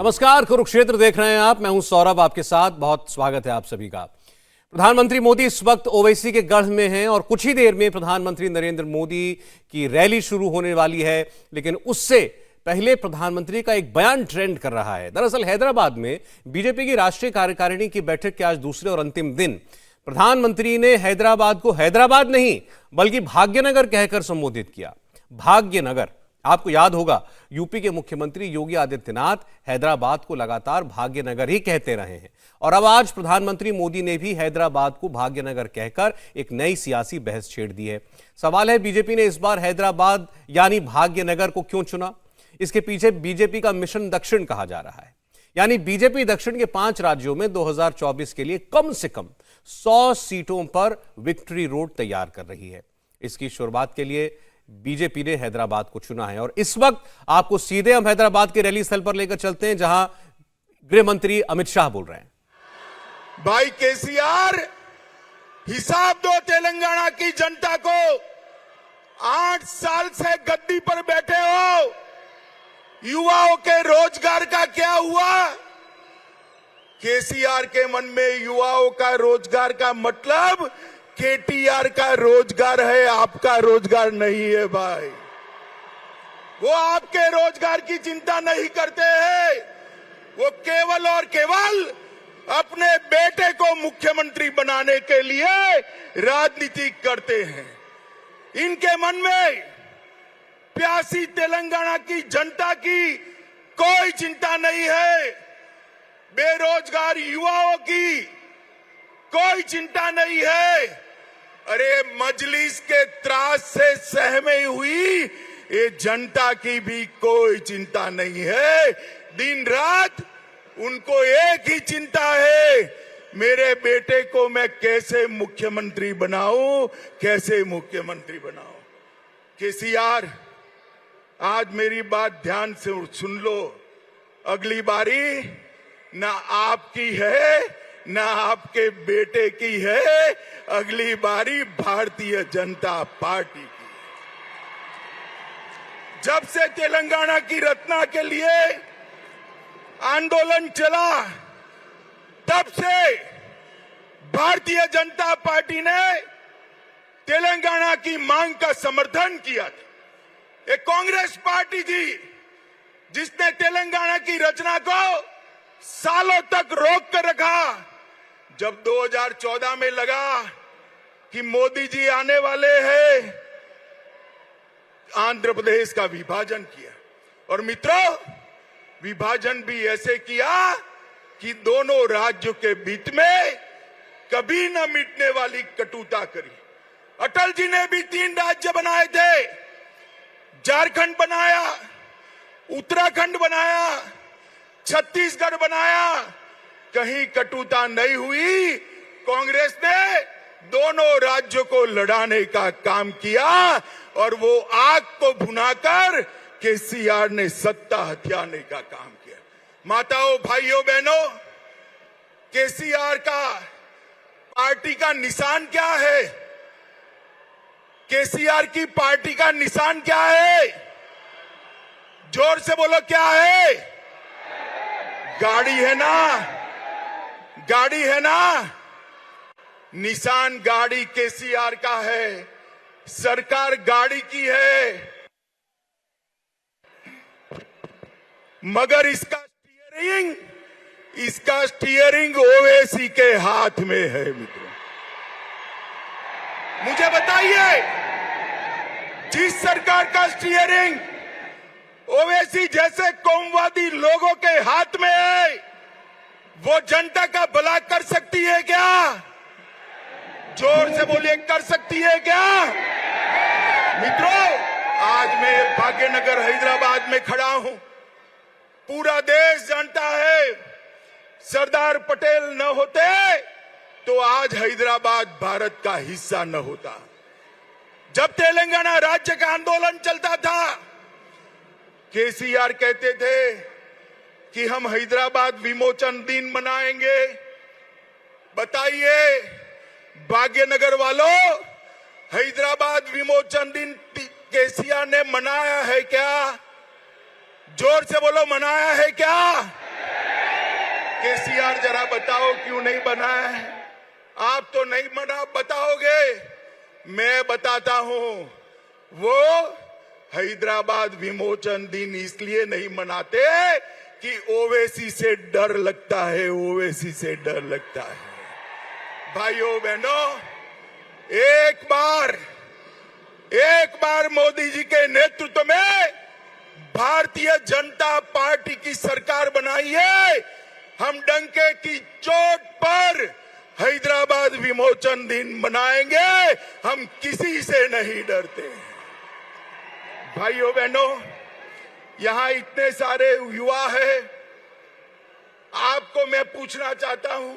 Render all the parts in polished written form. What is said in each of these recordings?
नमस्कार, कुरुक्षेत्र देख रहे हैं आप। मैं हूं सौरभ, आपके साथ। बहुत स्वागत है आप सभी का। प्रधानमंत्री मोदी इस वक्त ओवैसी के गढ़ में हैं और कुछ ही देर में प्रधानमंत्री नरेंद्र मोदी की रैली शुरू होने वाली है। लेकिन उससे पहले प्रधानमंत्री का एक बयान ट्रेंड कर रहा है। दरअसल हैदराबाद में बीजेपी की राष्ट्रीय कार्यकारिणी की बैठक के आज दूसरे और अंतिम दिन प्रधानमंत्री ने हैदराबाद को हैदराबाद नहीं बल्कि भाग्यनगर कहकर संबोधित किया। भाग्यनगर, आपको याद होगा यूपी के मुख्यमंत्री योगी आदित्यनाथ हैदराबाद को लगातार भाग्यनगर ही कहते रहे हैं और अब आज प्रधानमंत्री मोदी ने भी हैदराबाद को भाग्यनगर कहकर एक नई सियासी बहस छेड़ दी है। सवाल है, बीजेपी ने इस बार हैदराबाद यानी भाग्यनगर को क्यों चुना? इसके पीछे बीजेपी का मिशन दक्षिण कहा जा रहा है। यानी बीजेपी दक्षिण के 5 राज्यों में 2024 के लिए कम से कम 100 सीटों पर विक्ट्री रोड तैयार कर रही है। इसकी शुरुआत के लिए बीजेपी ने हैदराबाद को चुना है और इस वक्त आपको सीधे हम हैदराबाद के रैली स्थल पर लेकर चलते हैं, जहां गृह मंत्री अमित शाह बोल रहे हैं। भाई केसीआर, हिसाब दो तेलंगाना की जनता को। 8 साल से गद्दी पर बैठे हो, युवाओं के रोजगार का क्या हुआ? केसीआर के मन में युवाओं का रोजगार का मतलब केटीआर का रोजगार है, आपका रोजगार नहीं है भाई। वो आपके रोजगार की चिंता नहीं करते हैं, वो केवल और केवल अपने बेटे को मुख्यमंत्री बनाने के लिए राजनीति करते हैं। इनके मन में प्यासी तेलंगाना की जनता की कोई चिंता नहीं है, बेरोजगार युवाओं की कोई चिंता नहीं है। अरे मजलिस के त्रास से सहमे हुई ये जनता की भी कोई चिंता नहीं है। दिन रात उनको एक ही चिंता है, मेरे बेटे को मैं कैसे मुख्यमंत्री बनाऊं, कैसे मुख्यमंत्री बनाऊं। केसीआर, आज मेरी बात ध्यान से सुन लो। अगली बारी ना आपकी है ना आपके बेटे की है, अगली बारी भारतीय जनता पार्टी की। जब से तेलंगाना की रचना के लिए आंदोलन चला, तब से भारतीय जनता पार्टी ने तेलंगाना की मांग का समर्थन किया था। एक कांग्रेस पार्टी थी जिसने तेलंगाना की रचना को सालों तक रोक कर रखा। जब 2014 में लगा कि मोदी जी आने वाले हैं, आंध्र प्रदेश का विभाजन किया। और मित्रों, विभाजन भी ऐसे किया कि दोनों राज्यों के बीच में कभी न मिटने वाली कटुता करी। अटल जी ने भी 3 राज्य बनाए थे, झारखंड बनाया, उत्तराखंड बनाया, छत्तीसगढ़ बनाया, कहीं कटुता नहीं हुई। कांग्रेस ने दोनों राज्यों को लड़ाने का काम किया और वो आग को भुनाकर केसीआर ने सत्ता हथियाने का काम किया। माताओं, भाइयों, बहनों, केसीआर का पार्टी का निशान क्या है? केसीआर की पार्टी का निशान क्या है? जोर से बोलो, क्या है? गाड़ी है ना? गाड़ी है ना? निशान गाड़ी केसीआर का है, सरकार गाड़ी की है, मगर इसका स्टीयरिंग ओवैसी के हाथ में है। मित्रों, मुझे बताइए, जिस सरकार का स्टीयरिंग ओवैसी जैसे कौमवादी लोगों के हाथ में है, वो जनता का भला कर सकती है क्या? जोर से बोलिए, कर सकती है क्या? मित्रों, आज मैं भाग्यनगर हैदराबाद में खड़ा हूं। पूरा देश जानता है, सरदार पटेल न होते तो आज हैदराबाद भारत का हिस्सा न होता। जब तेलंगाना राज्य का आंदोलन चलता था, केसीआर कहते थे कि हम हैदराबाद विमोचन दिन मनाएंगे। बताइए भाग्यनगर वालों, हैदराबाद विमोचन दिन केसीआर ने मनाया है क्या? जोर से बोलो, मनाया है क्या? केसीआर जरा बताओ क्यों नहीं बना है? आप तो नहीं बताओगे, मैं बताता हूं। वो हैदराबाद विमोचन दिन इसलिए नहीं मनाते कि ओवैसी से डर लगता है, ओवैसी से डर लगता है। भाइयों बहनों, एक बार मोदी जी के नेतृत्व में भारतीय जनता पार्टी की सरकार बनाइए, हम डंके की चोट पर हैदराबाद विमोचन दिन मनाएंगे, हम किसी से नहीं डरते। भाइयों बहनों, यहां इतने सारे युवा हैं, आपको मैं पूछना चाहता हूं,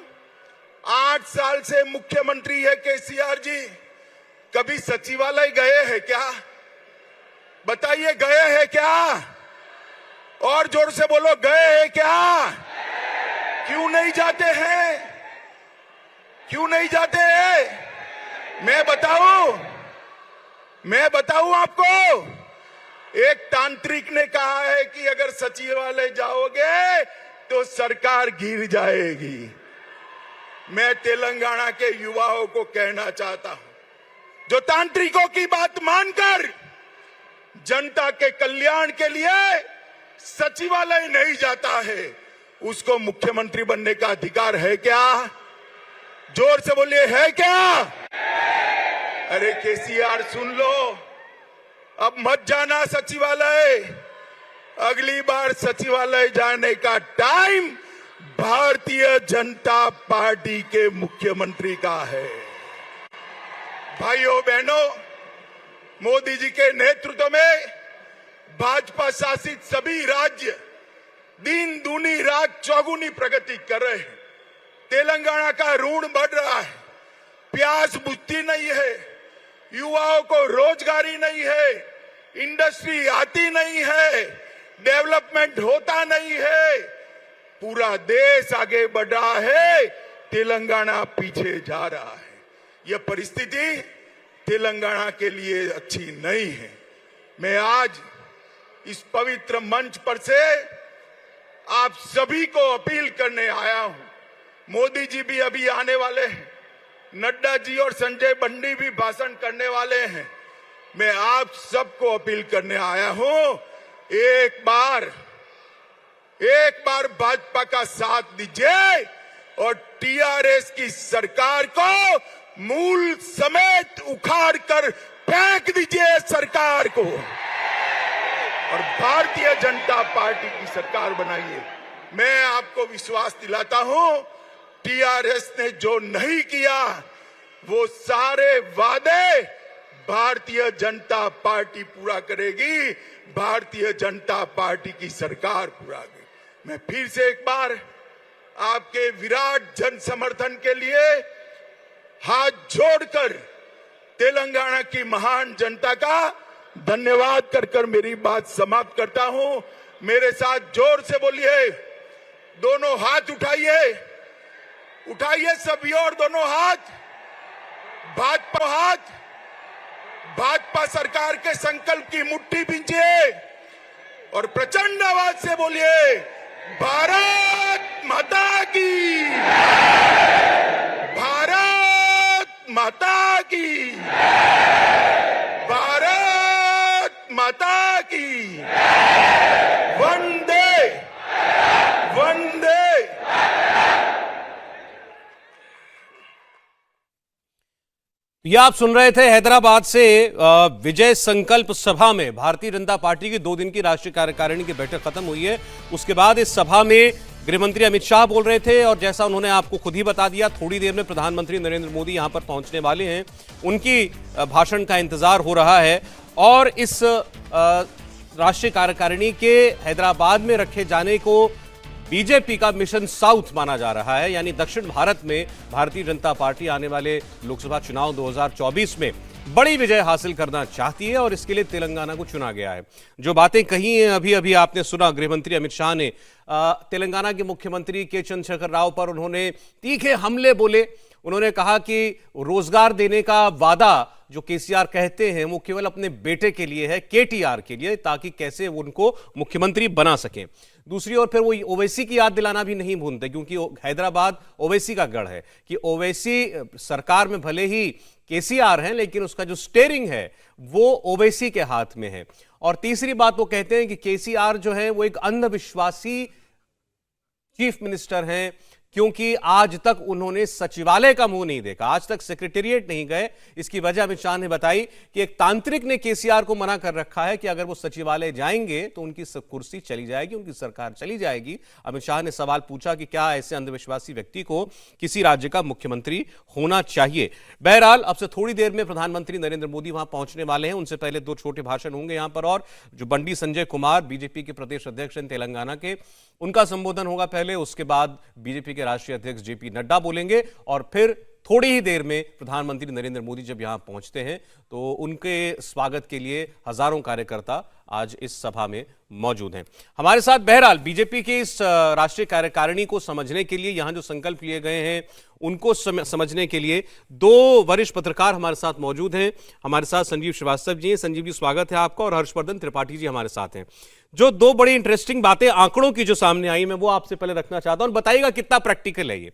8 साल से मुख्यमंत्री है केसीआर जी, कभी सचिवालय गए हैं क्या? बताइए, गए हैं क्या? और जोर से बोलो, गए हैं क्या? क्यों नहीं जाते हैं? क्यों नहीं जाते हैं? मैं बताऊं आपको, एक तांत्रिक ने कहा है कि अगर सचिवालय जाओगे तो सरकार गिर जाएगी। मैं तेलंगाना के युवाओं को कहना चाहता हूं, जो तांत्रिकों की बात मानकर जनता के कल्याण के लिए सचिवालय नहीं जाता है, उसको मुख्यमंत्री बनने का अधिकार है क्या? जोर से बोलिए, है क्या? अरे केसीआर सुन लो, अब मत जाना सचिवालय। अगली बार सचिवालय जाने का टाइम भारतीय जनता पार्टी के मुख्यमंत्री का है। भाइयों बहनों, मोदी जी के नेतृत्व में भाजपा शासित सभी राज्य दिन दूनी रात चौगुनी प्रगति कर रहे हैं। तेलंगाना का ऋण बढ़ रहा है, प्यास बुझती नहीं है, युवाओं को रोजगारी नहीं है, इंडस्ट्री आती नहीं है, डेवलपमेंट होता नहीं है, पूरा देश आगे बढ़ रहा है, तेलंगाना पीछे जा रहा है। यह परिस्थिति तेलंगाना के लिए अच्छी नहीं है। मैं आज इस पवित्र मंच पर से आप सभी को अपील करने आया हूं। मोदी जी भी अभी आने वाले हैं, नड्डा जी और संजय बंडी भी भाषण करने वाले हैं। मैं आप सबको अपील करने आया हूं, एक बार भाजपा का साथ दीजिए और टीआरएस की सरकार को मूल समेत उखाड़ कर फेंक दीजिए सरकार को, और भारतीय जनता पार्टी की सरकार बनाइए। मैं आपको विश्वास दिलाता हूं, टीआरएस ने जो नहीं किया वो सारे वादे भारतीय जनता पार्टी पूरा करेगी, भारतीय जनता पार्टी की सरकार पूरा करेगी। मैं फिर से एक बार आपके विराट जन समर्थन के लिए हाथ जोड़कर तेलंगाना की महान जनता का धन्यवाद कर मेरी बात समाप्त करता हूं। मेरे साथ जोर से बोलिए, दोनों हाथ उठाइए, उठाइए सभी और दोनों हाथ, भाजपा सरकार के संकल्प की मुट्ठी भींचिए और प्रचंड आवाज से बोलिए, भारत माता की, भारत माता की, भारत माता की, वंदे वंदे। ये आप सुन रहे थे हैदराबाद से विजय संकल्प सभा में भारतीय जनता पार्टी की 2 दिन की राष्ट्रीय कार्यकारिणी की बैठक खत्म हुई है। उसके बाद इस सभा में गृहमंत्री अमित शाह बोल रहे थे और जैसा उन्होंने आपको खुद ही बता दिया, थोड़ी देर में प्रधानमंत्री नरेंद्र मोदी यहां पर पहुंचने वाले हैं, उनकी भाषण का इंतजार हो रहा है। और इस राष्ट्रीय कार्यकारिणी के हैदराबाद में रखे जाने को बीजेपी का मिशन साउथ माना जा रहा है, यानी दक्षिण भारत में भारतीय जनता पार्टी आने वाले लोकसभा चुनाव 2024 में बड़ी विजय हासिल करना चाहती है और इसके लिए तेलंगाना को चुना गया है। जो बातें कही हैं अभी आपने सुना, गृहमंत्री अमित शाह ने तेलंगाना के मुख्यमंत्री के चंद्रशेखर राव पर उन्होंने तीखे हमले बोले। उन्होंने कहा कि रोजगार देने का वादा जो केसीआर कहते हैं वो केवल अपने बेटे के लिए है, केटीआर के लिए, ताकि कैसे उनको मुख्यमंत्री बना सकें। दूसरी ओर फिर वो ओवैसी की याद दिलाना भी नहीं भूलते, क्योंकि हैदराबाद ओवैसी का गढ़ है, कि ओवैसी सरकार में भले ही केसीआर हैं, लेकिन उसका जो स्टेयरिंग है वो ओवैसी के हाथ में है। और तीसरी बात वो कहते हैं कि केसीआर जो है वो एक अंधविश्वासी चीफ मिनिस्टर हैं, क्योंकि आज तक उन्होंने सचिवालय का मुंह नहीं देखा, आज तक सेक्रेटेरिएट नहीं गए। इसकी वजह अमित शाह ने बताई कि एक तांत्रिक ने केसीआर को मना कर रखा है कि अगर वो सचिवालय जाएंगे तो उनकी कुर्सी चली जाएगी, उनकी सरकार चली जाएगी। अमित शाह ने सवाल पूछा कि क्या ऐसे अंधविश्वासी व्यक्ति को किसी राज्य का मुख्यमंत्री होना चाहिए। बहरहाल अब से थोड़ी देर में प्रधानमंत्री नरेंद्र मोदी वहां पहुंचने वाले हैं। उनसे पहले दो छोटे भाषण होंगे यहां पर, और जो बंडी संजय कुमार बीजेपी के प्रदेश अध्यक्ष हैं तेलंगाना के, उनका संबोधन होगा पहले, उसके बाद बीजेपी के राष्ट्रीय अध्यक्ष जेपी नड्डा बोलेंगे, और फिर थोड़ी ही देर में प्रधानमंत्री नरेंद्र मोदी जब यहां पहुंचते हैं तो उनके स्वागत के लिए हजारों कार्यकर्ता आज इस सभा में मौजूद हैं। हमारे साथ बहरहाल बीजेपी की इस राष्ट्रीय कार्यकारिणी को समझने के लिए, यहां जो संकल्प लिए गए हैं उनको समझने के लिए दो वरिष्ठ पत्रकार हमारे साथ मौजूद हैं। हमारे साथ संजीव श्रीवास्तव जी हैं। संजीव जी, स्वागत है आपका। और हर्षवर्धन त्रिपाठी जी हमारे साथ हैं। जो दो बड़ी इंटरेस्टिंग बातें आंकड़ों की जो सामने आई, मैं वो आपसे पहले रखना चाहता हूं। बताइएगा कितना प्रैक्टिकल है ये।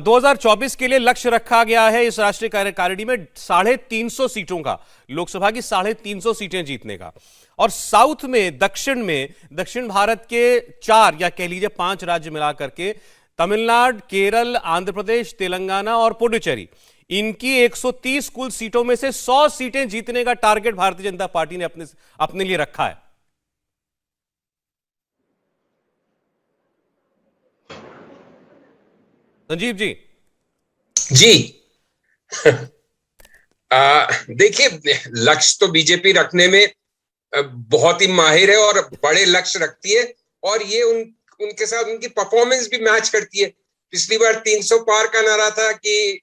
2024 के लिए लक्ष्य रखा गया है इस राष्ट्रीय कार्यकारिणी में 350 सीटों का, लोकसभा की 350 सीटें जीतने का। और साउथ में, दक्षिण भारत के 4 या कह लीजिए 5 राज्य मिलाकर के, तमिलनाडु, केरल, आंध्र प्रदेश, तेलंगाना और पुडुचेरी, इनकी 130 कुल सीटों में से 100 सीटें जीतने का टारगेट भारतीय जनता पार्टी ने अपने लिए रखा है। संजीव जी। जी देखिए, लक्ष्य तो बीजेपी रखने में बहुत ही माहिर है और बड़े लक्ष्य रखती है, और ये उनके साथ उनकी परफॉर्मेंस भी मैच करती है। पिछली बार 300 पार का नारा था कि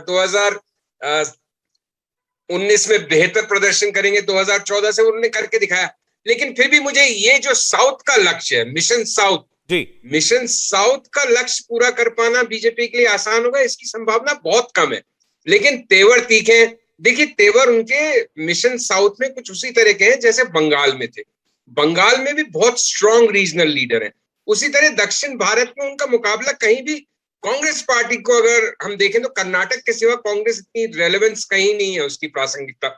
2019 में बेहतर प्रदर्शन करेंगे, 2014 से उन्होंने करके दिखाया। लेकिन फिर भी मुझे ये जो साउथ का लक्ष्य है, मिशन साउथ का लक्ष्य पूरा कर पाना बीजेपी के लिए आसान होगा, इसकी संभावना बहुत कम है। लेकिन तेवर तीखे हैं। देखिए, तेवर उनके मिशन साउथ में कुछ उसी तरह के हैं जैसे बंगाल में थे। बंगाल में भी बहुत स्ट्रॉन्ग रीजनल लीडर हैं। उसी तरह दक्षिण भारत में उनका मुकाबला कहीं भी, कांग्रेस पार्टी को अगर हम देखें तो कर्नाटक के सिवा कांग्रेस इतनी रेलेवेंस कहीं नहीं है, उसकी प्रासंगिकता।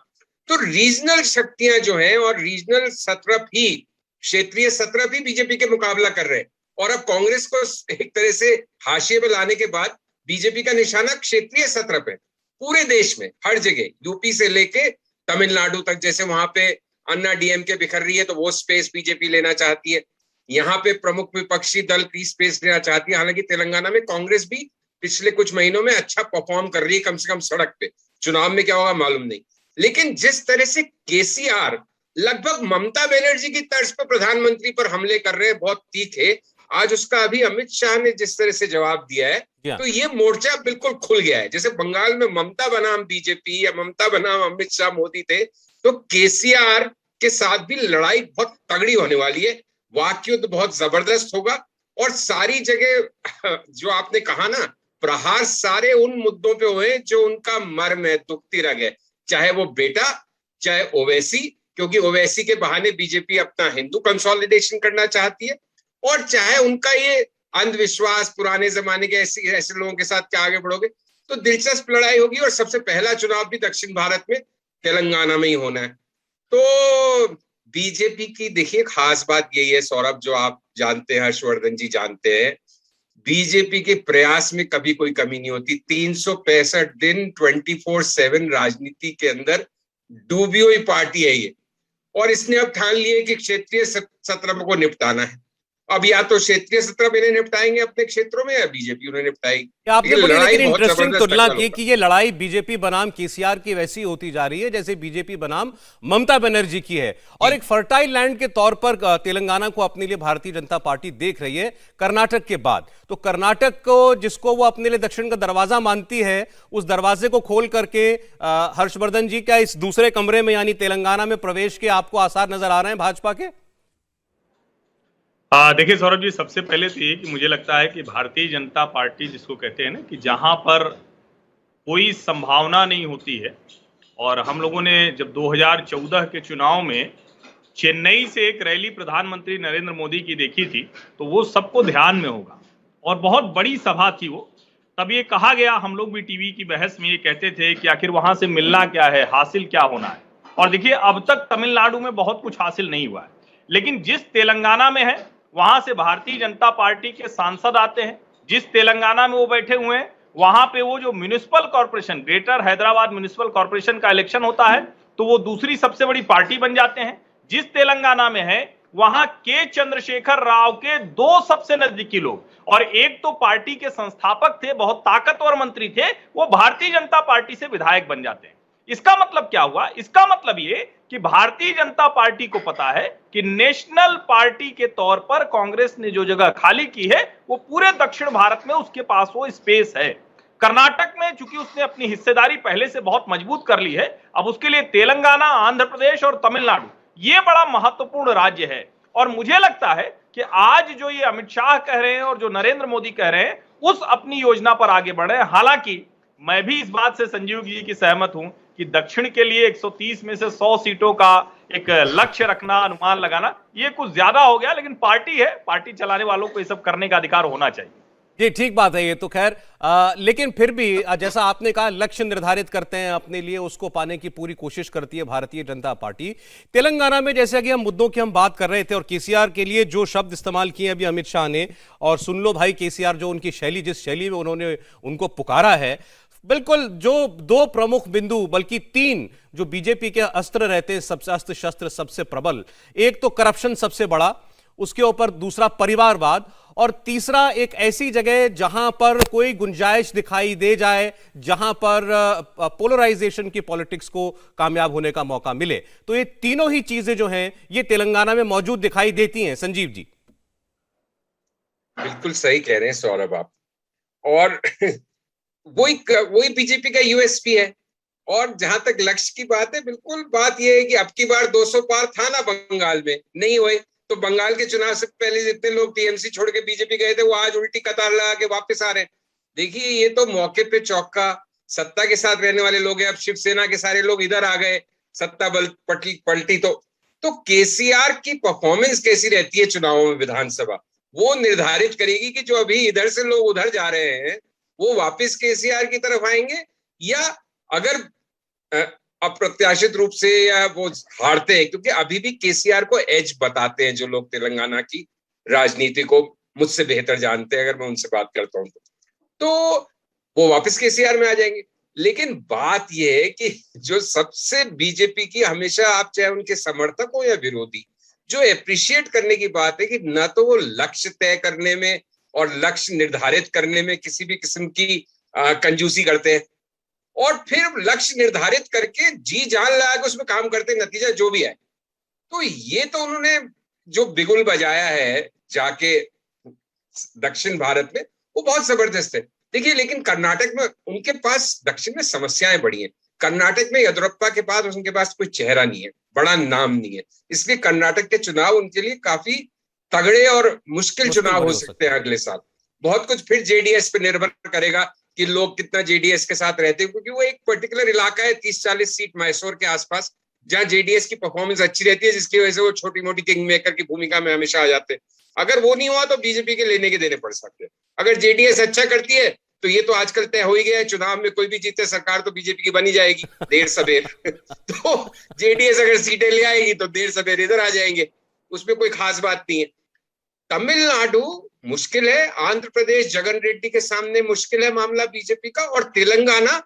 तो रीजनल शक्तियां जो हैं और रीजनल सत्रप ही, क्षेत्रीय सत्रप ही बीजेपी के मुकाबला कर रहे हैं। और अब कांग्रेस को एक तरह से हाशिए में लाने के बाद बीजेपी का निशाना क्षेत्रीय सत्रप है। पूरे देश में हर जगह, यूपी से लेके तमिलनाडु तक, जैसे वहां पे अन्ना डीएमके बिखर रही है तो वो स्पेस बीजेपी लेना चाहती है। यहाँ पे प्रमुख विपक्षी दल की स्पेस लेना चाहती है। हालांकि तेलंगाना में कांग्रेस भी पिछले कुछ महीनों में अच्छा परफॉर्म कर रही है, कम से कम सड़क पे। चुनाव में क्या होगा मालूम नहीं। लेकिन जिस तरह से केसीआर लगभग ममता बनर्जी की तर्ज पर प्रधानमंत्री पर हमले कर रहे हैं, बहुत तीखे, आज उसका अभी अमित शाह ने जिस तरह से जवाब दिया है, तो ये मोर्चा बिल्कुल खुल गया है। जैसे बंगाल में ममता बनाम बीजेपी या ममता बनाम अमित शाह मोदी थे, तो केसीआर के साथ भी लड़ाई बहुत तगड़ी होने वाली है। वाकयुद्ध बहुत जबरदस्त होगा। और सारी जगह जो आपने कहा ना, प्रहार सारे उन मुद्दों पे हुए जो उनका मर्म है, दुखती रग है। चाहे वो बेटा, चाहे ओवैसी, क्योंकि ओवैसी के बहाने बीजेपी अपना हिंदू कंसोलिडेशन करना चाहती है, और चाहे उनका ये अंधविश्वास, पुराने जमाने के ऐसे लोगों के साथ क्या आगे बढ़ोगे। तो दिलचस्प लड़ाई होगी। और सबसे पहला चुनाव भी दक्षिण भारत में तेलंगाना में ही होना है। तो बीजेपी की देखिए खास बात यही है सौरभ, जो आप जानते हैं, हर्षवर्धन जी जानते हैं, बीजेपी के प्रयास में कभी कोई कमी नहीं होती। 365 दिन 24/7 राजनीति के अंदर डूबी हुई पार्टी है ये। और इसने अब ठान लिया कि क्षेत्रीय सत्र को निपटाना है। अब या तो क्षेत्रीय सत्र इन्हें निपटाएंगे अपने क्षेत्रों में, या बीजेपी उन्हें निपटाएगी। आपने बड़ी लेकिन इंटरेस्टिंग तुलना की कि ये लड़ाई बीजेपी बनाम केसीआर की वैसी होती जा रही है जैसे बीजेपी बनाम ममता बनर्जी की है। और एक फर्टाइल लैंड के तौर पर तेलंगाना को अपने लिए भारतीय जनता पार्टी देख रही है कर्नाटक के बाद। तो कर्नाटक को, जिसको वो अपने लिए दक्षिण का दरवाजा मानती है, उस दरवाजे को खोल करके हर्षवर्धन जी, क्या इस दूसरे कमरे में यानी तेलंगाना में प्रवेश के आपको आसार नजर आ रहे हैं भाजपा के? देखिए सौरभ जी, सबसे पहले तो ये कि मुझे लगता है कि भारतीय जनता पार्टी जिसको कहते हैं ना, कि जहां पर कोई संभावना नहीं होती है, और हम लोगों ने जब 2014 के चुनाव में चेन्नई से एक रैली प्रधानमंत्री नरेंद्र मोदी की देखी थी, तो वो सबको ध्यान में होगा और बहुत बड़ी सभा थी वो। तब ये कहा गया, हम लोग भी टीवी की बहस में ये कहते थे कि आखिर वहां से मिलना क्या है, हासिल क्या होना है। और देखिए, अब तक तमिलनाडु में बहुत कुछ हासिल नहीं हुआ है, लेकिन जिस तेलंगाना में है वहां से भारतीय जनता पार्टी के सांसद आते हैं। जिस तेलंगाना में वो बैठे हुए हैं वहां पे वो जो municipal corporation, greater Hyderabad municipal corporation का इलेक्शन होता है तो वो दूसरी सबसे बड़ी पार्टी बन जाते हैं। जिस तेलंगाना में है वहां के चंद्रशेखर राव के दो सबसे नजदीकी लोग, और एक तो पार्टी के संस्थापक थे, बहुत ताकतवर मंत्री थे, वो भारतीय जनता पार्टी से विधायक बन जाते हैं। इसका मतलब क्या हुआ? इसका मतलब ये कि भारतीय जनता पार्टी को पता है कि नेशनल पार्टी के तौर पर कांग्रेस ने जो जगह खाली की है वो पूरे दक्षिण भारत में उसके पास वो स्पेस है। कर्नाटक में चूंकि उसने अपनी हिस्सेदारी पहले से बहुत मजबूत कर ली है, अब उसके लिए तेलंगाना, आंध्र प्रदेश और तमिलनाडु ये बड़ा महत्वपूर्ण राज्य है। और मुझे लगता है कि आज जो ये अमित शाह कह रहे हैं और जो नरेंद्र मोदी कह रहे हैं उस अपनी योजना पर आगे बढ़ रहे हैं। हालांकि मैं भी इस बात से संजीव जी की सहमत हूं कि दक्षिण के लिए 130 में से 100 सीटों का एक लक्ष्य रखना, अनुमान लगाना, ये कुछ ज्यादा हो गया। लेकिन पार्टी है, पार्टी चलाने वालों को ये सब करने का अधिकार होना चाहिए। जी ठीक बात है ये तो खैर, लेकिन फिर भी जैसा आपने कहा, लक्ष्य निर्धारित करते हैं अपने लिए, उसको पाने की पूरी कोशिश करती है भारतीय जनता पार्टी। तेलंगाना में जैसे कि हम मुद्दों की हम बात कर रहे थे और केसीआर के लिए जो शब्द इस्तेमाल किए अभी अमित शाह ने, और सुन लो भाई केसीआर, जो उनकी शैली, जिस शैली में उन्होंने उनको पुकारा है, बिल्कुल जो दो प्रमुख बिंदु, बल्कि तीन जो बीजेपी के अस्त्र रहते हैं, सबसे अस्त्र शस्त्र सबसे प्रबल, एक तो करप्शन सबसे बड़ा, उसके ऊपर दूसरा परिवारवाद, और तीसरा एक ऐसी जगह जहां पर कोई गुंजाइश दिखाई दे जाए, जहां पर पोलराइजेशन की पॉलिटिक्स को कामयाब होने का मौका मिले। तो ये तीनों ही चीजें जो हैं ये तेलंगाना में मौजूद दिखाई देती हैं। संजीव जी बिल्कुल सही कह रहे हैं सौरभ आप, और वही बीजेपी का यूएसपी है। और जहां तक लक्ष्य की बात है, बिल्कुल बात यह है कि अब की बार 200 पार था ना बंगाल में, नहीं हुए तो बंगाल के चुनाव से पहले जितने लोग टीएमसी छोड़ के बीजेपी गए थे वो आज उल्टी कतार लगा के वापस आ रहे हैं। देखिए, ये तो मौके पे चौका, सत्ता के साथ रहने वाले लोग हैं। अब शिवसेना के सारे लोग इधर आ गए, सत्ता बल पलटी तो केसीआर की परफॉर्मेंस कैसी रहती है चुनावों में, विधानसभा, वो निर्धारित करेगी कि जो अभी इधर से लोग उधर जा रहे हैं वो वापस केसीआर की तरफ आएंगे, या अगर अप्रत्याशित रूप से या वो हारते हैं। क्योंकि अभी भी केसीआर को एज बताते हैं जो लोग तेलंगाना की राजनीति को मुझसे बेहतर जानते हैं, अगर मैं उनसे बात करता हूं तो वो वापस केसीआर में आ जाएंगे। लेकिन बात यह है कि जो सबसे बीजेपी की, हमेशा आप चाहे उनके समर्थक हो या विरोधी, जो एप्रिशिएट करने की बात है कि न तो वो लक्ष्य तय करने में और लक्ष्य निर्धारित करने में किसी भी किस्म की कंजूसी करते हैं, और फिर लक्ष्य निर्धारित करके जी जान लगा के उसमें काम करते, नतीजा जो भी है। तो ये तो उन्होंने जो बिगुल बजाया है जाके दक्षिण भारत में, वो बहुत जबरदस्त है। देखिए, लेकिन कर्नाटक में उनके पास दक्षिण में समस्याएं बड़ी हैं। कर्नाटक में येदियुरप्पा के पास, उनके पास कोई चेहरा नहीं है, बड़ा नाम नहीं है, इसलिए कर्नाटक के चुनाव उनके लिए काफी तगड़े और मुश्किल चुनाव हो सकते हैं अगले साल। बहुत कुछ फिर जेडीएस पे निर्भर करेगा कि लोग कितना जेडीएस के साथ रहते हैं, क्योंकि वो एक पर्टिकुलर इलाका है 30-40 सीट मैसूर के आसपास, जहां जेडीएस की परफॉर्मेंस अच्छी रहती है, जिसकी वजह से वो छोटी मोटी किंग मेकर की भूमिका में हमेशा आ जाते हैं। अगर वो नहीं हुआ तो बीजेपी के लेने के देने पड़ सकते हैं। अगर जेडीएस अच्छा करती है तो ये तो आजकल तय हो ही गया है, चुनाव में कोई भी जीते सरकार तो बीजेपी की बनी जाएगी देर सबेर। तो जेडीएस अगर सीटें ले आएगी तो देर सबेर इधर आ जाएंगे, उसमें कोई खास बात नहीं है। तमिलनाडु मुश्किल है, आंध्र प्रदेश जगन रेड्डी के सामने मुश्किल है मामला बीजेपी का, और तेलंगाना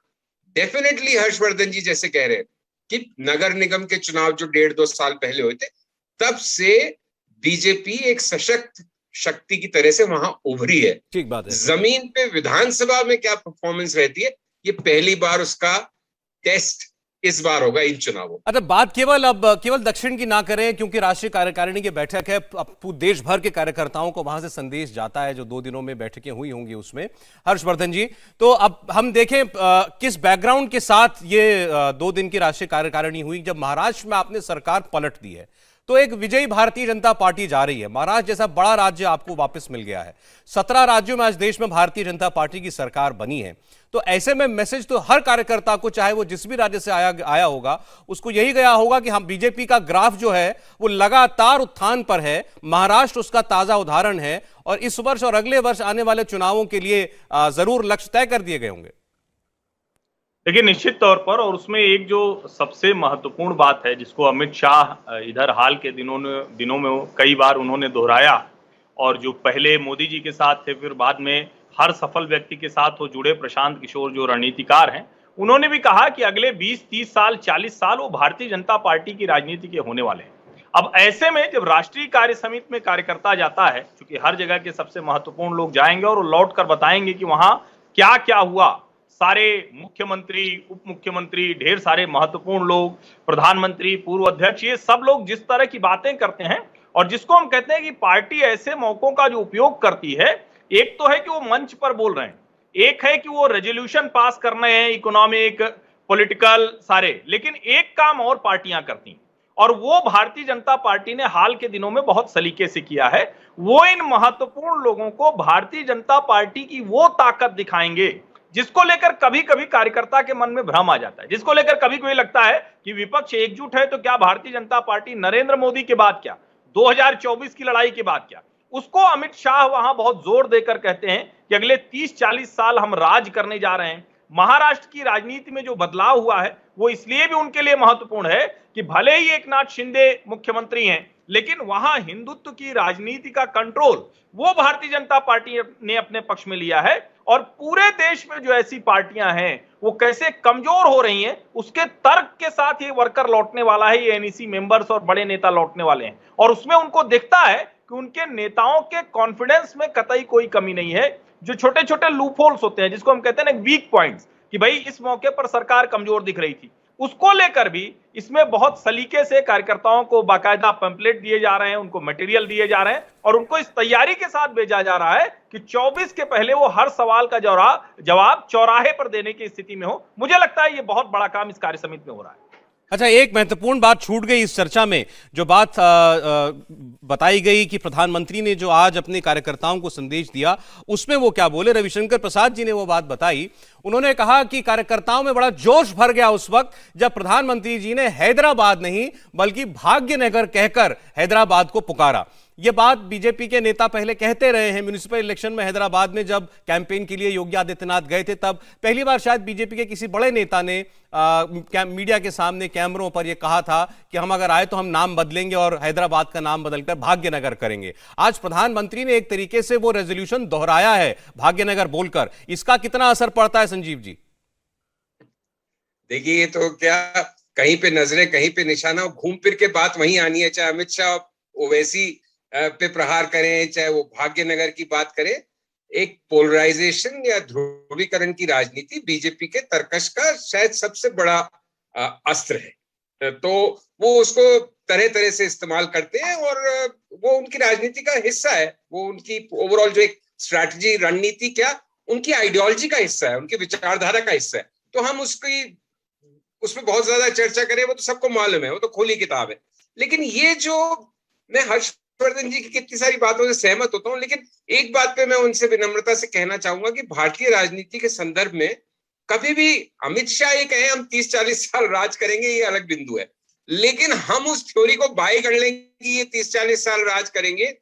डेफिनेटली हर्षवर्धन जी जैसे कह रहे हैं कि नगर निगम के चुनाव जो 1.5-2 साल पहले हुए थे, तब से बीजेपी एक सशक्त शक्ति की तरह से वहां उभरी है। ठीक बात है। जमीन पे विधानसभा में क्या परफॉर्मेंस रहती है, ये पहली बार उसका टेस्ट इस बार होगा इन चुनावों। अच्छा, बात केवल दक्षिण की ना करें, क्योंकि राष्ट्रीय कार्यकारिणी की बैठक है, अब देश भर के कार्यकर्ताओं को वहां से संदेश जाता है, जो 2 दिनों में बैठकें हुई होंगी उसमें। हर्षवर्धन जी, तो अब हम देखें किस बैकग्राउंड के साथ ये 2 दिन की राष्ट्रीय कार्यकारिणी हुई, जब महाराष्ट्र में आपने सरकार पलट दी है। तो एक विजयी भारतीय जनता पार्टी जा रही है। महाराष्ट्र जैसा बड़ा राज्य आपको वापस मिल गया है। 17 राज्यों में आज देश में भारतीय जनता पार्टी की सरकार बनी है। तो ऐसे में मैसेज तो हर कार्यकर्ता को, चाहे वो जिस भी राज्य से आया होगा, उसको यही गया होगा कि हम बीजेपी का ग्राफ जो है वो लगातार उत्थान पर है। महाराष्ट्र उसका ताजा उदाहरण है और इस वर्ष और अगले वर्ष आने वाले चुनावों के लिए जरूर लक्ष्य तय कर दिए गए होंगे। देखिए, निश्चित तौर पर, और उसमें एक जो सबसे महत्वपूर्ण बात है जिसको अमित शाह इधर हाल के दिनों में कई बार उन्होंने दोहराया, और जो पहले मोदी जी के साथ थे, फिर बाद में हर सफल व्यक्ति के साथ हो जुड़े प्रशांत किशोर जो रणनीतिकार हैं, उन्होंने भी कहा कि अगले 20-30 साल 40 साल वो भारतीय जनता पार्टी की राजनीति के होने वाले हैं। अब ऐसे में जब राष्ट्रीय कार्य समिति में कार्यकर्ता जाता है, क्योंकि हर जगह के सबसे महत्वपूर्ण लोग जाएंगे और लौट कर बताएंगे कि वहां क्या क्या हुआ, सारे मुख्यमंत्री, उप मुख्यमंत्री, ढेर सारे महत्वपूर्ण लोग, प्रधानमंत्री, पूर्व अध्यक्ष, ये सब लोग जिस तरह की बातें करते हैं, और जिसको हम कहते हैं कि पार्टी ऐसे मौकों का जो उपयोग करती है, एक तो है कि वो मंच पर बोल रहे हैं, एक है कि वो रेजोल्यूशन पास करने हैं, इकोनॉमिक, पॉलिटिकल सारे, लेकिन एक काम और पार्टियां करती हैं, और वो भारतीय जनता पार्टी ने हाल के दिनों में बहुत सलीके से किया है। वो इन महत्वपूर्ण लोगों को भारतीय जनता पार्टी की वो ताकत दिखाएंगे जिसको लेकर कभी कभी कार्यकर्ता के मन में भ्रम आ जाता है, जिसको लेकर कभी कभी लगता है कि विपक्ष एकजुट है, तो क्या भारतीय जनता पार्टी नरेंद्र मोदी के बाद क्या, 2024 की लड़ाई के बाद क्या, उसको अमित शाह वहां बहुत जोर देकर कहते हैं कि अगले 30-40 साल हम राज करने जा रहे हैं। महाराष्ट्र की राजनीति में जो बदलाव हुआ है वो इसलिए भी उनके लिए महत्वपूर्ण है कि भले ही एकनाथ शिंदे मुख्यमंत्री हैं, लेकिन वहां हिंदुत्व की राजनीति का कंट्रोल वो भारतीय जनता पार्टी ने अपने पक्ष में लिया है, और पूरे देश में जो ऐसी पार्टियां हैं वो कैसे कमजोर हो रही हैं, उसके तर्क के साथ ये वर्कर लौटने वाला है, ये एनईसी मेंबर्स और बड़े नेता लौटने वाले हैं, और उसमें उनको दिखता है कि उनके नेताओं के कॉन्फिडेंस में कतई कोई कमी नहीं है। जो छोटे छोटे लूप होल्स होते हैं, जिसको हम कहते हैं ना वीक पॉइंट्स, कि भाई इस मौके पर सरकार कमजोर दिख रही थी, उसको लेकर भी इसमें बहुत सलीके से कार्यकर्ताओं को बाकायदा पैम्पलेट दिए जा रहे हैं, उनको मटेरियल दिए जा रहे हैं, और उनको इस तैयारी के साथ भेजा जा रहा है कि 24 के पहले वो हर सवाल का जवाब चौराहे पर देने की स्थिति में हो। मुझे लगता है ये बहुत बड़ा काम इस कार्य समिति में हो रहा है। अच्छा, एक महत्वपूर्ण बात छूट गई इस चर्चा में, जो बात बताई गई कि प्रधानमंत्री ने जो आज अपने कार्यकर्ताओं को संदेश दिया, उसमें वो क्या बोले, रविशंकर प्रसाद जी ने वो बात बताई। उन्होंने कहा कि कार्यकर्ताओं में बड़ा जोश भर गया उस वक्त जब प्रधानमंत्री जी ने हैदराबाद नहीं बल्कि भाग्यनगर कहकर हैदराबाद को पुकारा। ये बात बीजेपी के नेता पहले कहते रहे हैं। म्युनिसिपल इलेक्शन में हैदराबाद में जब कैंपेन के लिए योगी आदित्यनाथ गए थे, तब पहली बार शायद बीजेपी के किसी बड़े नेता ने मीडिया के सामने कैमरों पर यह कहा था कि हम अगर आए तो हम नाम बदलेंगे और हैदराबाद का नाम बदलकर भाग्यनगर करेंगे। आज प्रधानमंत्री ने एक तरीके से वो रेजोल्यूशन दोहराया है भाग्यनगर बोलकर। इसका कितना असर पड़ता है संजीव जी? देखिए, ये तो क्या, कहीं पे नजरें कहीं पे निशाना, घूम फिर के बात वहीं आनी है। चाहे अमित शाह ओवैसी पे प्रहार करें, चाहे वो भाग्यनगर की बात करें, एक पोलराइजेशन या ध्रुवीकरण की राजनीति बीजेपी के तर्कश का शायद सबसे बड़ा अस्त्र है। तो वो उसको तरह तरह से इस्तेमाल करते हैं और वो उनकी राजनीति का हिस्सा है। वो उनकी ओवरऑल जो एक स्ट्रैटेजी, रणनीति, क्या उनकी आइडियोलॉजी का हिस्सा है, उनकी विचारधारा का हिस्सा है। तो हम उसमें बहुत ज्यादा चर्चा करें, वो तो सबको मालूम है, वो तो खुली किताब है। लेकिन ये जो, मैं हर्षवर्धन जी की कितनी सारी बातों से सहमत होता हूं, लेकिन एक बात पे मैं उनसे विनम्रता से कहना चाहूंगा कि भारतीय राजनीति के संदर्भ में कभी भी अमित शाह ये कहे हम 30-40 साल राज करेंगे, ये अलग बिंदु है, लेकिन हम उस थ्योरी को बाय कर लेंगे कि ये 30-40 साल राज करेंगे,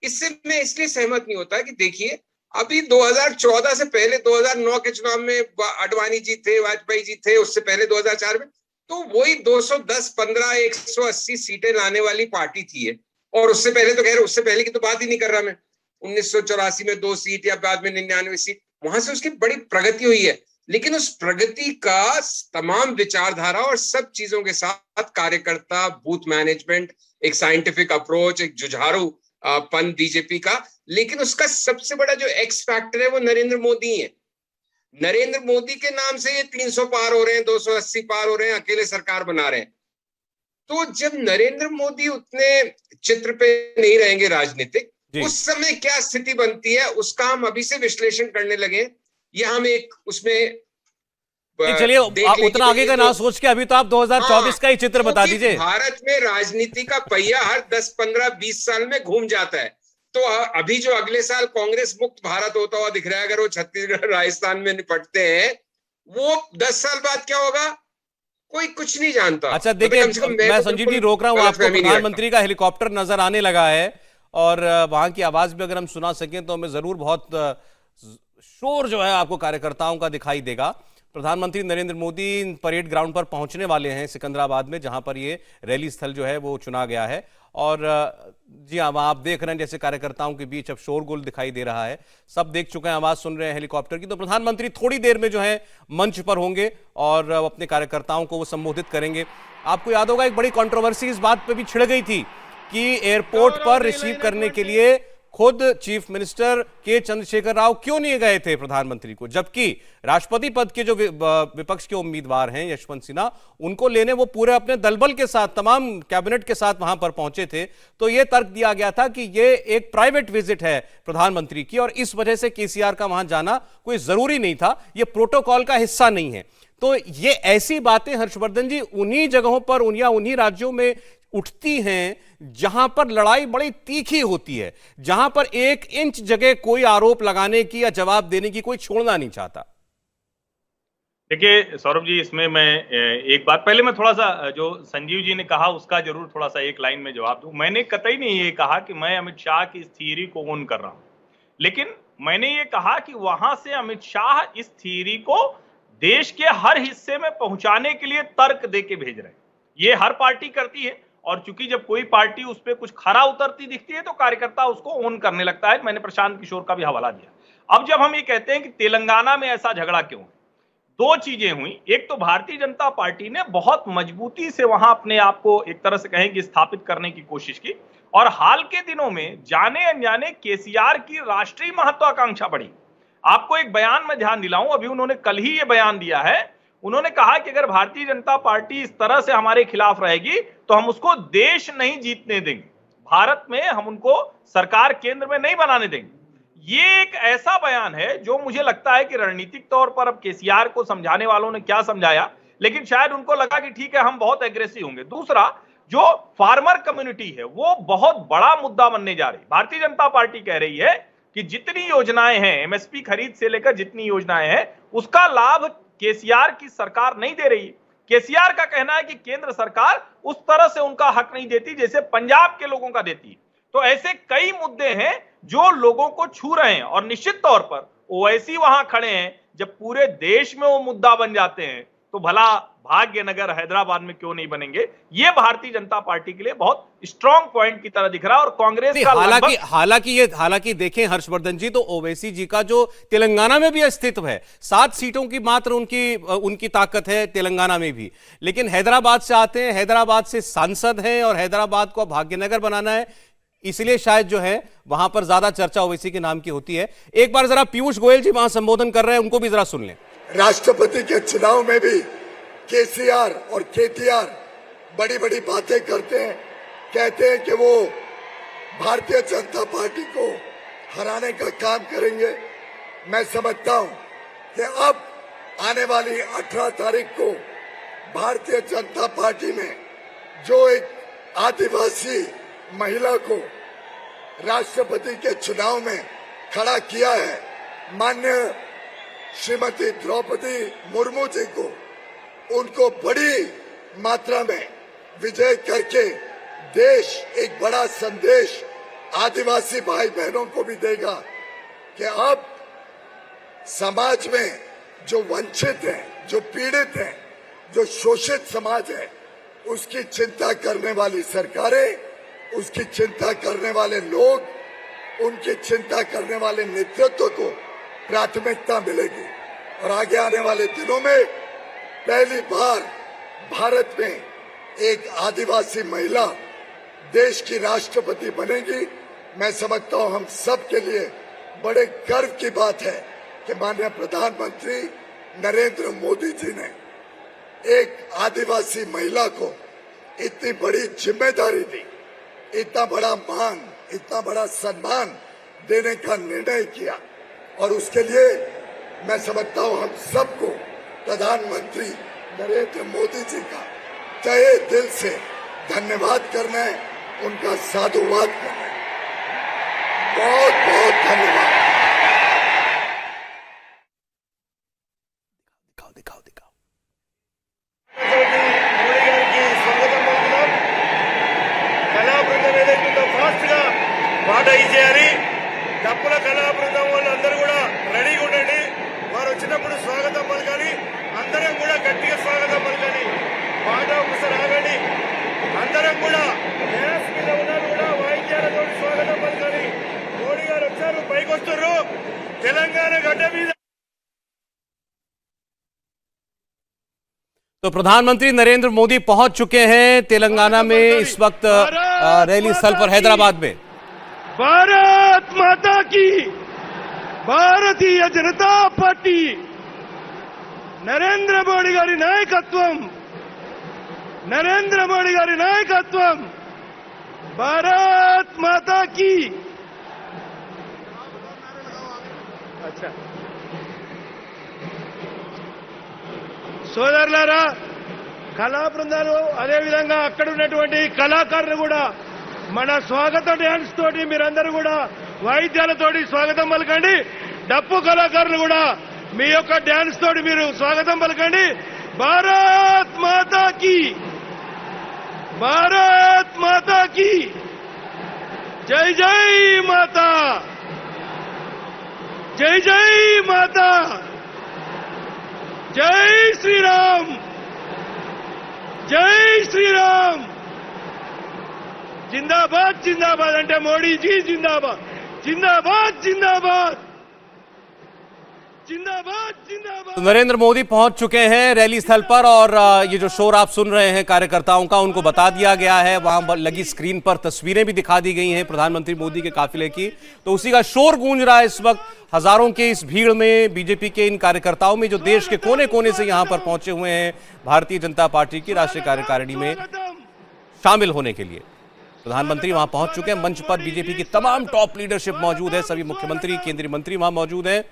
इससे मैं इसलिए सहमत नहीं होता कि देखिए, अभी 2014 से पहले 2009 के चुनाव में आडवाणी जी थे, वाजपेयी जी थे, उससे पहले 2004 में, तो वही 210, 15, 180 सीटें लाने वाली पार्टी थी ये। और उससे पहले तो खैर, उससे पहले की तो बात ही नहीं कर रहा मैं, 1984 में 2 सीट या बाद में 99 सीट, वहां से उसकी बड़ी प्रगति हुई है। लेकिन उस प्रगति का तमाम विचारधारा और सब चीजों के साथ कार्यकर्ता, बूथ मैनेजमेंट, एक साइंटिफिक अप्रोच, एक जुझारू पन बीजेपी का, लेकिन उसका सबसे बड़ा जो एक्स फैक्टर है वो नरेंद्र मोदी है। नरेंद्र मोदी के नाम से ये 300 पार हो रहे हैं, 280 पार हो रहे हैं, अकेले सरकार बना रहे हैं। तो जब नरेंद्र मोदी उतने चित्र पे नहीं रहेंगे राजनीतिक, उस समय क्या स्थिति बनती है, उसका हम अभी से विश्लेषण करने लगे। या हम एक उसमें चलिए उतना आगे का ना सोच के अभी तो आप 2024 का ही चित्र बता दीजिए। भारत में राजनीति का पहिया हर 10, 15, 20 साल में घूम जाता है। तो अभी जो अगले साल कांग्रेस मुक्त भारत होता हुआ दिख रहा है, अगर वो छत्तीसगढ़ राजस्थान में निपटते हैं, वो 10 साल बाद क्या होगा कोई कुछ नहीं जानता। अच्छा देखिए, मैं संजीव जी रोक रहा हूं आपको। प्रधानमंत्री का हेलीकॉप्टर नजर आने लगा है और वहां की आवाज भी अगर हम सुना सकें तो हमें जरूर बहुत शोर जो है आपको कार्यकर्ताओं का दिखाई देगा। प्रधानमंत्री नरेंद्र मोदी परेड ग्राउंड पर पहुंचने वाले हैं सिकंदराबाद में, जहां पर ये रैली स्थल जो है वो चुना गया है। और जी हाँ, आप देख रहे हैं जैसे कार्यकर्ताओं के बीच अब शोरगुल दिखाई दे रहा है, सब देख चुके हैं, आवाज सुन रहे हैं हेलीकॉप्टर की। तो प्रधानमंत्री थोड़ी देर में जो है मंच पर होंगे और अपने कार्यकर्ताओं को वो संबोधित करेंगे। आपको याद होगा एक बड़ी कंट्रोवर्सी इस बात पे भी छिड़ गई थी कि एयरपोर्ट पर रिसीव करने के लिए खुद चीफ मिनिस्टर के चंद्रशेखर राव क्यों नहीं गए थे प्रधानमंत्री को, जबकि राष्ट्रपति पद के जो विपक्ष के उम्मीदवार हैं यशवंत सिन्हा, उनको लेने वो पूरे अपने दलबल के साथ, तमाम कैबिनेट के साथ वहां पर पहुंचे थे। तो ये तर्क दिया गया था कि ये एक प्राइवेट विजिट है प्रधानमंत्री की और इस वजह से केसीआर का वहां जाना कोई जरूरी नहीं था, ये प्रोटोकॉल का हिस्सा नहीं है। तो ये ऐसी बातें हर्षवर्धन जी उन्हीं जगहों पर उन्हीं राज्यों में उठती हैं जहां पर लड़ाई बड़ी तीखी होती है, जहां पर 1 इंच जगह कोई आरोप लगाने की या जवाब देने की कोई छोड़ना नहीं चाहता। देखिए सौरभ जी, इसमें मैं एक बात, पहले मैं थोड़ा सा जो संजीव जी ने कहा उसका जरूर थोड़ा सा एक लाइन में जवाब दूं। मैंने कतई नहीं ये कहा कि मैं अमित शाह की इस थियरी को ओन कर रहा हूं, लेकिन मैंने ये कहा कि वहां से अमित शाह इस थियरी को देश के हर हिस्से में पहुंचाने के लिए तर्क दे के भेज रहे हैं। ये हर पार्टी करती है और चूंकि जब कोई पार्टी उस पर कुछ खरा उतरती दिखती है तो कार्यकर्ता उसको ओन करने लगता है। मैंने प्रशांत किशोर का भी हवाला दिया। अब जब हम ये कहते हैं कि तेलंगाना में ऐसा झगड़ा क्यों है, 2 चीजें हुई। एक तो भारतीय जनता पार्टी ने बहुत मजबूती से वहां अपने आप को एक तरह से कहें कि स्थापित करने की कोशिश की और हाल के दिनों में जाने अनजाने केसीआर की राष्ट्रीय महत्वाकांक्षा बढ़ी। आपको एक बयान में ध्यान दिलाऊं, अभी उन्होंने कल ही ये बयान दिया है। उन्होंने कहा कि अगर भारतीय जनता पार्टी इस तरह से हमारे खिलाफ रहेगी तो हम उसको देश नहीं जीतने देंगे, भारत में हम उनको सरकार केंद्र में नहीं बनाने देंगे। ये एक ऐसा बयान है जो मुझे लगता है कि रणनीतिक तौर पर अब केसीआर को समझाने वालों ने क्या समझाया, लेकिन शायद उनको लगा कि ठीक है हम बहुत एग्रेसिव होंगे। दूसरा, जो फार्मर कम्युनिटी है वो बहुत बड़ा मुद्दा बनने जा रही। भारतीय जनता पार्टी कह रही है कि जितनी योजनाएं हैं, एमएसपी खरीद से लेकर जितनी योजनाएं हैं, उसका लाभ केसीआर की सरकार नहीं दे रही। केसीआर का कहना है कि केंद्र सरकार उस तरह से उनका हक नहीं देती जैसे पंजाब के लोगों का देती। तो ऐसे कई मुद्दे हैं जो लोगों को छू रहे हैं और निश्चित तौर पर ओवैसी वहां खड़े हैं। जब पूरे देश में वो मुद्दा बन जाते हैं तो भला भाग्यनगर हैदराबाद में क्यों नहीं बनेंगे। ये भारतीय जनता पार्टी के लिए बहुत स्ट्रॉन्ग पॉइंट की तरह दिख रहा है और कांग्रेस का हालांकि देखें हर्षवर्धन जी, तो ओवैसी जी का जो तेलंगाना में भी अस्तित्व है, 7 सीटों की मात्र उनकी ताकत है तेलंगाना में भी, लेकिन हैदराबाद से आते हैं, हैदराबाद से सांसद हैं और हैदराबाद को भाग्यनगर बनाना है, इसलिए शायद जो है वहां पर ज्यादा चर्चा ओवैसी के नाम की होती है। एक बार जरा पीयूष गोयल जी वहां संबोधन कर रहे हैं, उनको भी जरा सुन लें। राष्ट्रपति के चुनाव में भी केसीआर और केटीआर बड़ी बड़ी बातें करते हैं, कहते हैं कि वो भारतीय जनता पार्टी को हराने का काम करेंगे। मैं समझता हूं कि अब आने वाली 18 तारीख को भारतीय जनता पार्टी में जो एक आदिवासी महिला को राष्ट्रपति के चुनाव में खड़ा किया है, माननीय श्रीमती द्रौपदी मुर्मू जी को, उनको बड़ी मात्रा में विजय करके देश एक बड़ा संदेश आदिवासी भाई बहनों को भी देगा कि अब समाज में जो वंचित है, जो पीड़ित है, जो शोषित समाज है, उसकी चिंता करने वाली सरकारें, उसकी चिंता करने वाले लोग, उनकी चिंता करने वाले नेतृत्व को प्राथमिकता मिलेगी। और आगे आने वाले दिनों में पहली बार भारत में एक आदिवासी महिला देश की राष्ट्रपति बनेगी। मैं समझता हूं हम सब के लिए बड़े गर्व की बात है कि माननीय प्रधानमंत्री नरेंद्र मोदी जी ने एक आदिवासी महिला को इतनी बड़ी जिम्मेदारी दी, इतना बड़ा मान, इतना बड़ा सम्मान देने का निर्णय किया। और उसके लिए मैं समझता हूं हम सबको प्रधानमंत्री नरेंद्र मोदी जी का तहे दिल से धन्यवाद करना है, उनका साधुवाद करना है। बहुत बहुत धन्यवाद। दिखाओ दिखाओ। మోడీ గారికి స్వాగతం పలుకుదాం. కళా బృందం ఏదైతుందో ఫాస్ట్ గా పాట ఇచ్చేయాలి. డప్పుల కళా బృందం వాళ్ళందరూ కూడా రెడీగా ఉండండి. వారు వచ్చినప్పుడు స్వాగతం పలకాలి. అందరం కూడా గట్టిగా స్వాగతం పలకాలి. పాట ఒకసారి ఆగండి. అందరం కూడా డ్యాన్స్ మీద ఉన్నారు కూడా వాయిద్యాలతో స్వాగతం పలకాలి. మోడీ గారు వచ్చారు, పైకి వస్తున్నారు. తెలంగాణ గడ్డ మీద तो प्रधानमंत्री नरेंद्र मोदी पहुंच चुके हैं तेलंगाना में इस वक्त रैली स्थल पर हैदराबाद में। भारत माता की, भारतीय जनता पार्टी नरेंद्र मोदी गारी नायकत्वम, नरेंद्र मोदी गारी नायकत्वम, भारत माता की। अच्छा సోదరులారా, కళా బృందాలు అదేవిధంగా అక్కడ ఉన్నటువంటి కళాకారులు కూడా మన స్వాగత డ్యాన్స్ తోటి మీరందరూ కూడా వాయిద్యాలతోటి స్వాగతం పలకండి. డప్పు కళాకారులు కూడా మీ యొక్క డ్యాన్స్ తోటి మీరు స్వాగతం పలకండి. భారత్ మాతా కీ, భారత్ మాతా కీ, జై జై మాతా, జై జై మాతా, జై శ్రీరామ్, జై శ్రీరామ్. జిందాబాద్ జిందాబాద్ అంటే మోడీజీ జిందాబాద్, జిందాబాద్ జిందాబాద్, जिंदाबाद जिंदाबाद। तो नरेंद्र मोदी पहुंच चुके हैं रैली स्थल पर और ये जो शोर आप सुन रहे हैं कार्यकर्ताओं का, उनको बता दिया गया है। वहां लगी स्क्रीन पर तस्वीरें भी दिखा दी गई हैं प्रधानमंत्री मोदी के काफिले की। तो उसी का शोर गूंज रहा है इस वक्त। हजारों के इस भीड़ में बीजेपी के इन कार्यकर्ताओं में जो देश के कोने कोने से यहां पर पहुंचे हुए हैं भारतीय जनता पार्टी की राष्ट्रीय कार्यकारिणी में शामिल होने के लिए। प्रधानमंत्री वहां पहुंच चुके हैं। मंच पर बीजेपी की तमाम टॉप लीडरशिप मौजूद है, सभी मुख्यमंत्री, केंद्रीय मंत्री वहां मौजूद हैं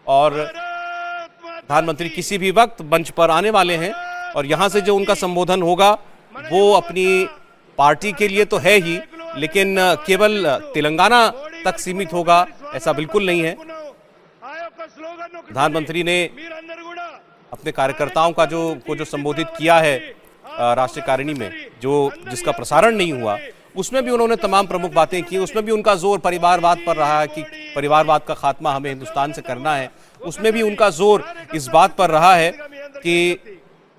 और प्रधानमंत्री किसी भी वक्त मंच पर आने वाले हैं। और यहां से जो उनका संबोधन होगा वो अपनी पार्टी के लिए तो है ही, लेकिन केवल तेलंगाना तक सीमित होगा ऐसा बिल्कुल नहीं है। प्रधानमंत्री ने अपने कार्यकर्ताओं का जो संबोधित किया है राष्ट्रीय में, जिसका प्रसारण नहीं हुआ, उसमें भी उन्होंने तमाम प्रमुख बातें की। उसमें भी उनका जोर परिवारवाद पर रहा है कि परिवारवाद का खात्मा हमें हिंदुस्तान से करना है। उसमें भी उनका जोर इस बात पर रहा है कि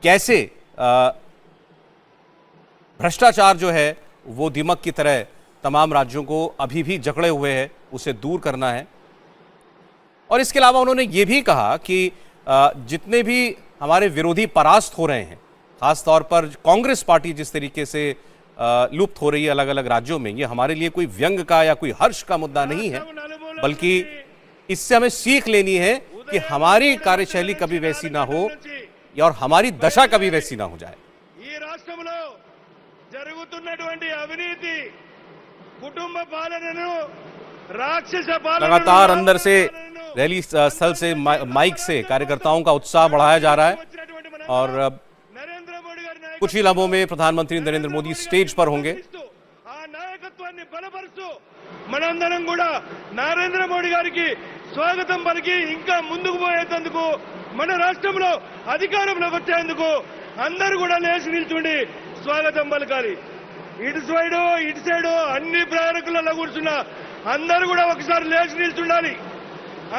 कैसे भ्रष्टाचार जो है वो दीमक की तरह तमाम राज्यों को अभी भी जकड़े हुए है, उसे दूर करना है। और इसके अलावा उन्होंने ये भी कहा कि जितने भी हमारे विरोधी परास्त हो रहे हैं, खासतौर पर कांग्रेस पार्टी जिस तरीके से लुप्त हो रही है अलग अलग राज्यों में, ये हमारे लिए कोई व्यंग का या कोई हर्ष का मुद्दा नहीं है, बल्कि इससे हमें सीख लेनी है कि हमारी कार्यशैली कभी वैसी ना हो और हमारी दशा कभी वैसी ना हो जाए। लगातार अंदर से रैली स्थल से माइक से कार्यकर्ताओं का उत्साह बढ़ाया जा रहा है और कुछ ही लम्हों में प्रधानमंत्री नरेंद्र मोदी स्टेज पर होंगे। మనందరం కూడా నరేంద్ర మోడీ గారికి స్వాగతం పలికి ఇంకా ముందుకు పోయేందుకు, మన రాష్ట్రంలో అధికారంలోకి వచ్చేందుకు అందరూ కూడా లేచి నిల్చుండి స్వాగతం పలకాలి. ఇటు సైడు అన్ని ప్రయాణికులలో కూర్చున్న అందరూ కూడా ఒకసారి లేచి నిల్చుండాలి.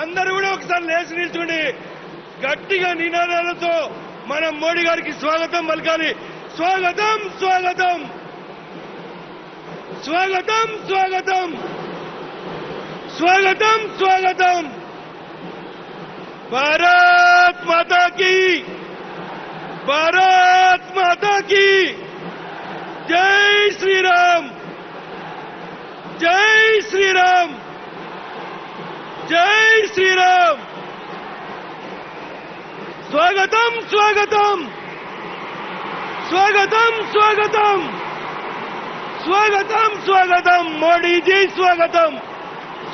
అందరూ కూడా ఒకసారి లేచి నిల్చుండి గట్టిగా నినాదాలతో మనం మోడీ గారికి స్వాగతం పలకాలి. స్వాగతం స్వాగతం స్వాగతం స్వాగతం స్వాగతం స్వాగతం. భారత్ మాతా కీ, భారత్ మాతా కీ. జై శ్రీరామ్, జై శ్రీరామ్, జై శ్రీరామ్. స్వాగతం స్వాగతం స్వాగతం స్వాగతం స్వాగతం స్వాగతం. మోడీజీ స్వాగతం,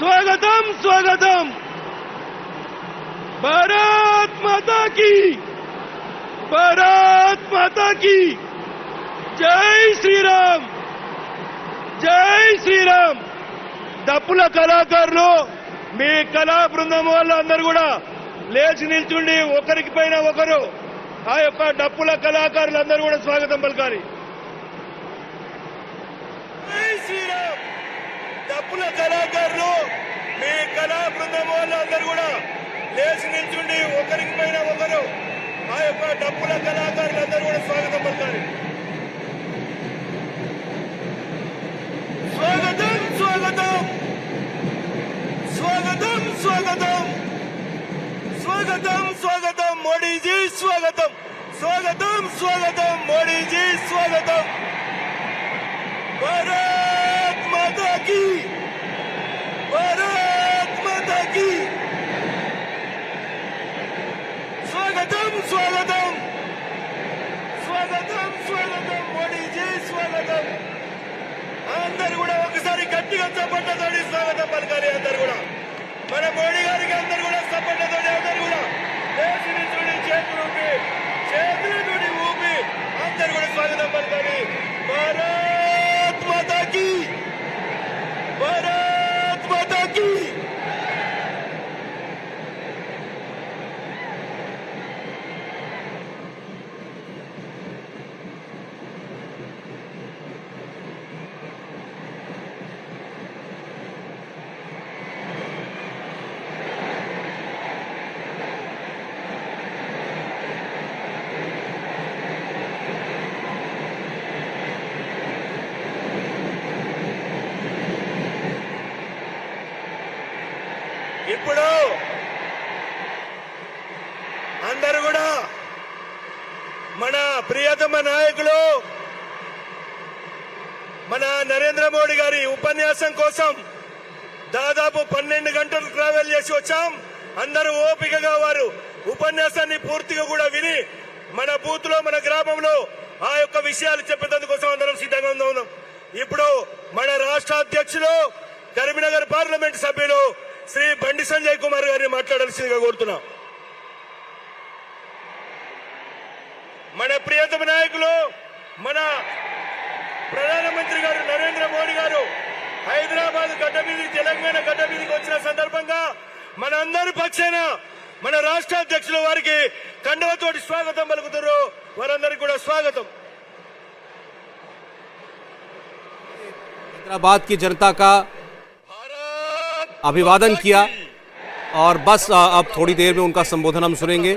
స్వాగతం స్వాగతం. భారత్ మాతా కీ, భారత్ మాతా की జై శ్రీరామ్ జై శ్రీరామ్. డప్పుల కళాకారులు మీ కళా బృందం వాళ్ళందరూ కూడా లేచి నిల్చుండి ఒకరికి పైన ఒకరు ఆ యొక్క డప్పుల కళాకారులందరూ కూడా స్వాగతం పలకాలి. జై శ్రీరామ్. డప్పుల కళాకారులు మీ కళా బృందం వాళ్ళందరూ కూడా లేచి నిల్చుండి ఒకరికి పైన ఒకరు ఆ యొక్క డప్పుల కళాకారులందరూ కూడా స్వాగతం పలకాలి. స్వాగతం స్వాగతం స్వాగతం స్వాగతం స్వాగతం స్వాగతం మోడీజీ స్వాగతం స్వాగతం స్వాగతం మోడీజీ స్వాగతం. భారత్ మాతా की భారత్ మాతా की స్వాగతం స్వాగతం స్వాగతం స్వాగతం మోడీజీ స్వాగతం. అందరు కూడా ఒకసారి గట్టిగా చప్పట్లతోటి స్వాగతం పలకాలి. అందరు కూడా మన మోడీ గారికి అందరు కూడా చప్పట్లతోటి అందరు కూడా లేచి నిల్చుని చేతులతోటి ఊపి అందరు కూడా స్వాగతం పలకాలి. భారత్ మాతా की భారత్ మాతా की. ఇప్పుడు అందరూ కూడా మన ప్రియతమ నాయకులు మన నరేంద్ర మోడీ గారి ఉపన్యాసం కోసం దాదాపు 12 గంటలు ట్రావెల్ చేసి వచ్చాం. అందరూ ఓపికగా వారు ఉపన్యాసాన్ని పూర్తిగా కూడా విని మన బూత్ లో మన గ్రామంలో ఆ యొక్క విషయాలు చెప్పేందుకోసం అందరం సిద్ధంగా ఉన్నాం. ఇప్పుడు మన రాష్ట్ర అధ్యక్షులు కరీంనగర్ పార్లమెంట్ సభ్యులు శ్రీ బండి సంజయ్ కుమార్ గారిని మాట్లాడాల్సిందిగా కోరుతున్నాం. మన ప్రియతమ నాయకులు మన ప్రధానమంత్రి గారు నరేంద్ర మోడీ గారు హైదరాబాద్ గడ్డ మీదకి తెలంగాణ గడ్డ మీదకి వచ్చిన సందర్భంగా మన అందరి పక్షాన మన రాష్ట్ర అధ్యక్షుల వారికి కండువతోటి స్వాగతం పలుకుతారు. వారందరికీ కూడా స్వాగతం. हैदराबाद की जनता का अभिवादन किया और बस अब थोड़ी देर में उनका संबोधन हम सुनेंगे.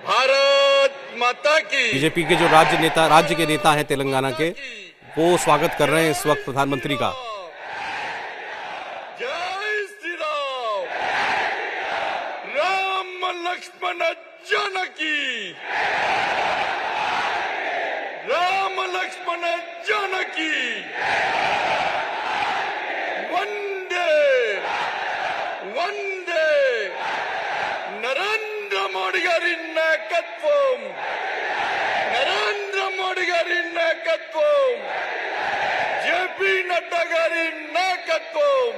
भारत माता की. बीजेपी के जो राज्य के नेता हैं तेलंगाना के, वो स्वागत कर रहे हैं इस वक्त प्रधानमंत्री का. जय श्री राम. राम लक्ष्मण जानकी. राम लक्ष्मण जानकी. वंदे वंदे नरेंद्र मोदी गारी नायकत्వం. नरेंद्र मोदी गारी नायकत्వం. जेपी नड्डा गारी नायकत्వం.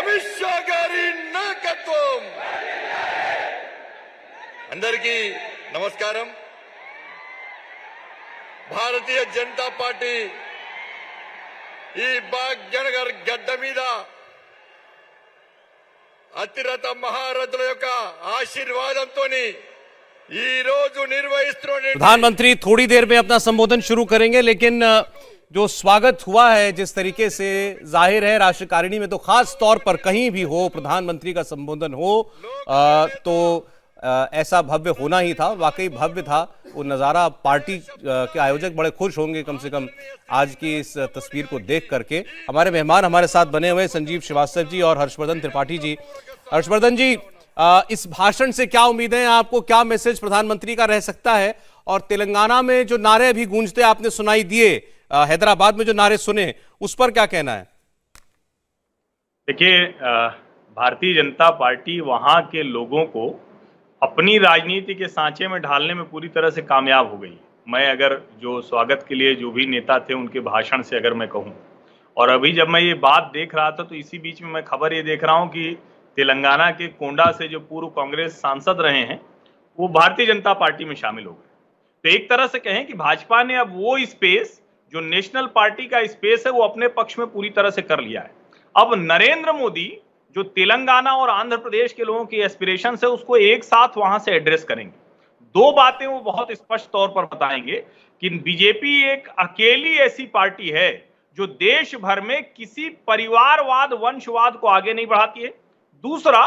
अमित शाह गारी नायकत्వం. అందరికీ నమస్కారం. భారతీయ జనతా పార్టీ ఈ భాగ్యనగర్ గడ్డ మీద అతిరథ మహారథుల యొక్క ఆశీర్వాదంతో ఈ రోజు నిర్వహిస్తున్న प्रधानमंत्री थोड़ी देर में अपना संबोधन शुरू करेंगे, लेकिन जो स्वागत हुआ है जिस तरीके से जाहिर है राष्ट्रकारिणी में तो खास तौर पर कहीं भी हो प्रधानमंत्री का संबोधन हो तो ऐसा भव्य होना ही था. वाकई भव्य था वो नज़ारा. पार्टी के आयोजक बड़े खुश होंगे कम से कम आज की इस तस्वीर को देख करके. हमारे मेहमान हमारे साथ बने हुए संजीव श्रीवास्तव जी और हर्षवर्धन त्रिपाठी जी. हर्षवर्धन जी, इस भाषण से क्या उम्मीदें हैं आपको? क्या मैसेज प्रधानमंत्री का रह सकता है? और तेलंगाना में जो नारे अभी गूंजते आपने सुनाई दिए, हैदराबाद में जो नारे सुने, उस पर क्या कहना है? देखिए, भारतीय जनता पार्टी वहां के लोगों को अपनी राजनीति के सांचे में ढालने में पूरी तरह से कामयाब हो गई. मैं अगर जो स्वागत के लिए जो भी नेता थे उनके भाषण से अगर मैं कहूं, और अभी जब मैं ये बात देख रहा था तो इसी बीच में मैं खबर ये देख रहा हूं कि तेलंगाना के कोंडा से जो पूर्व कांग्रेस सांसद रहे हैं वो भारतीय जनता पार्टी में शामिल हो गए। तो एक तरह से कहें कि भाजपा ने अब वो स्पेस जो नेशनल पार्टी का स्पेस है वो अपने पक्ष में पूरी तरह से कर लिया है। अब नरेंद्र मोदी जो तेलंगाना और आंध्र प्रदेश के लोगों की एस्पिरेशन है उसको एक साथ वहां से एड्रेस करेंगे। दो बातें वो बहुत स्पष्ट तौर पर बताएंगे कि बीजेपी एक अकेली ऐसी पार्टी है जो देश भर में किसी परिवारवाद वंशवाद को आगे नहीं बढ़ाती है। दूसरा,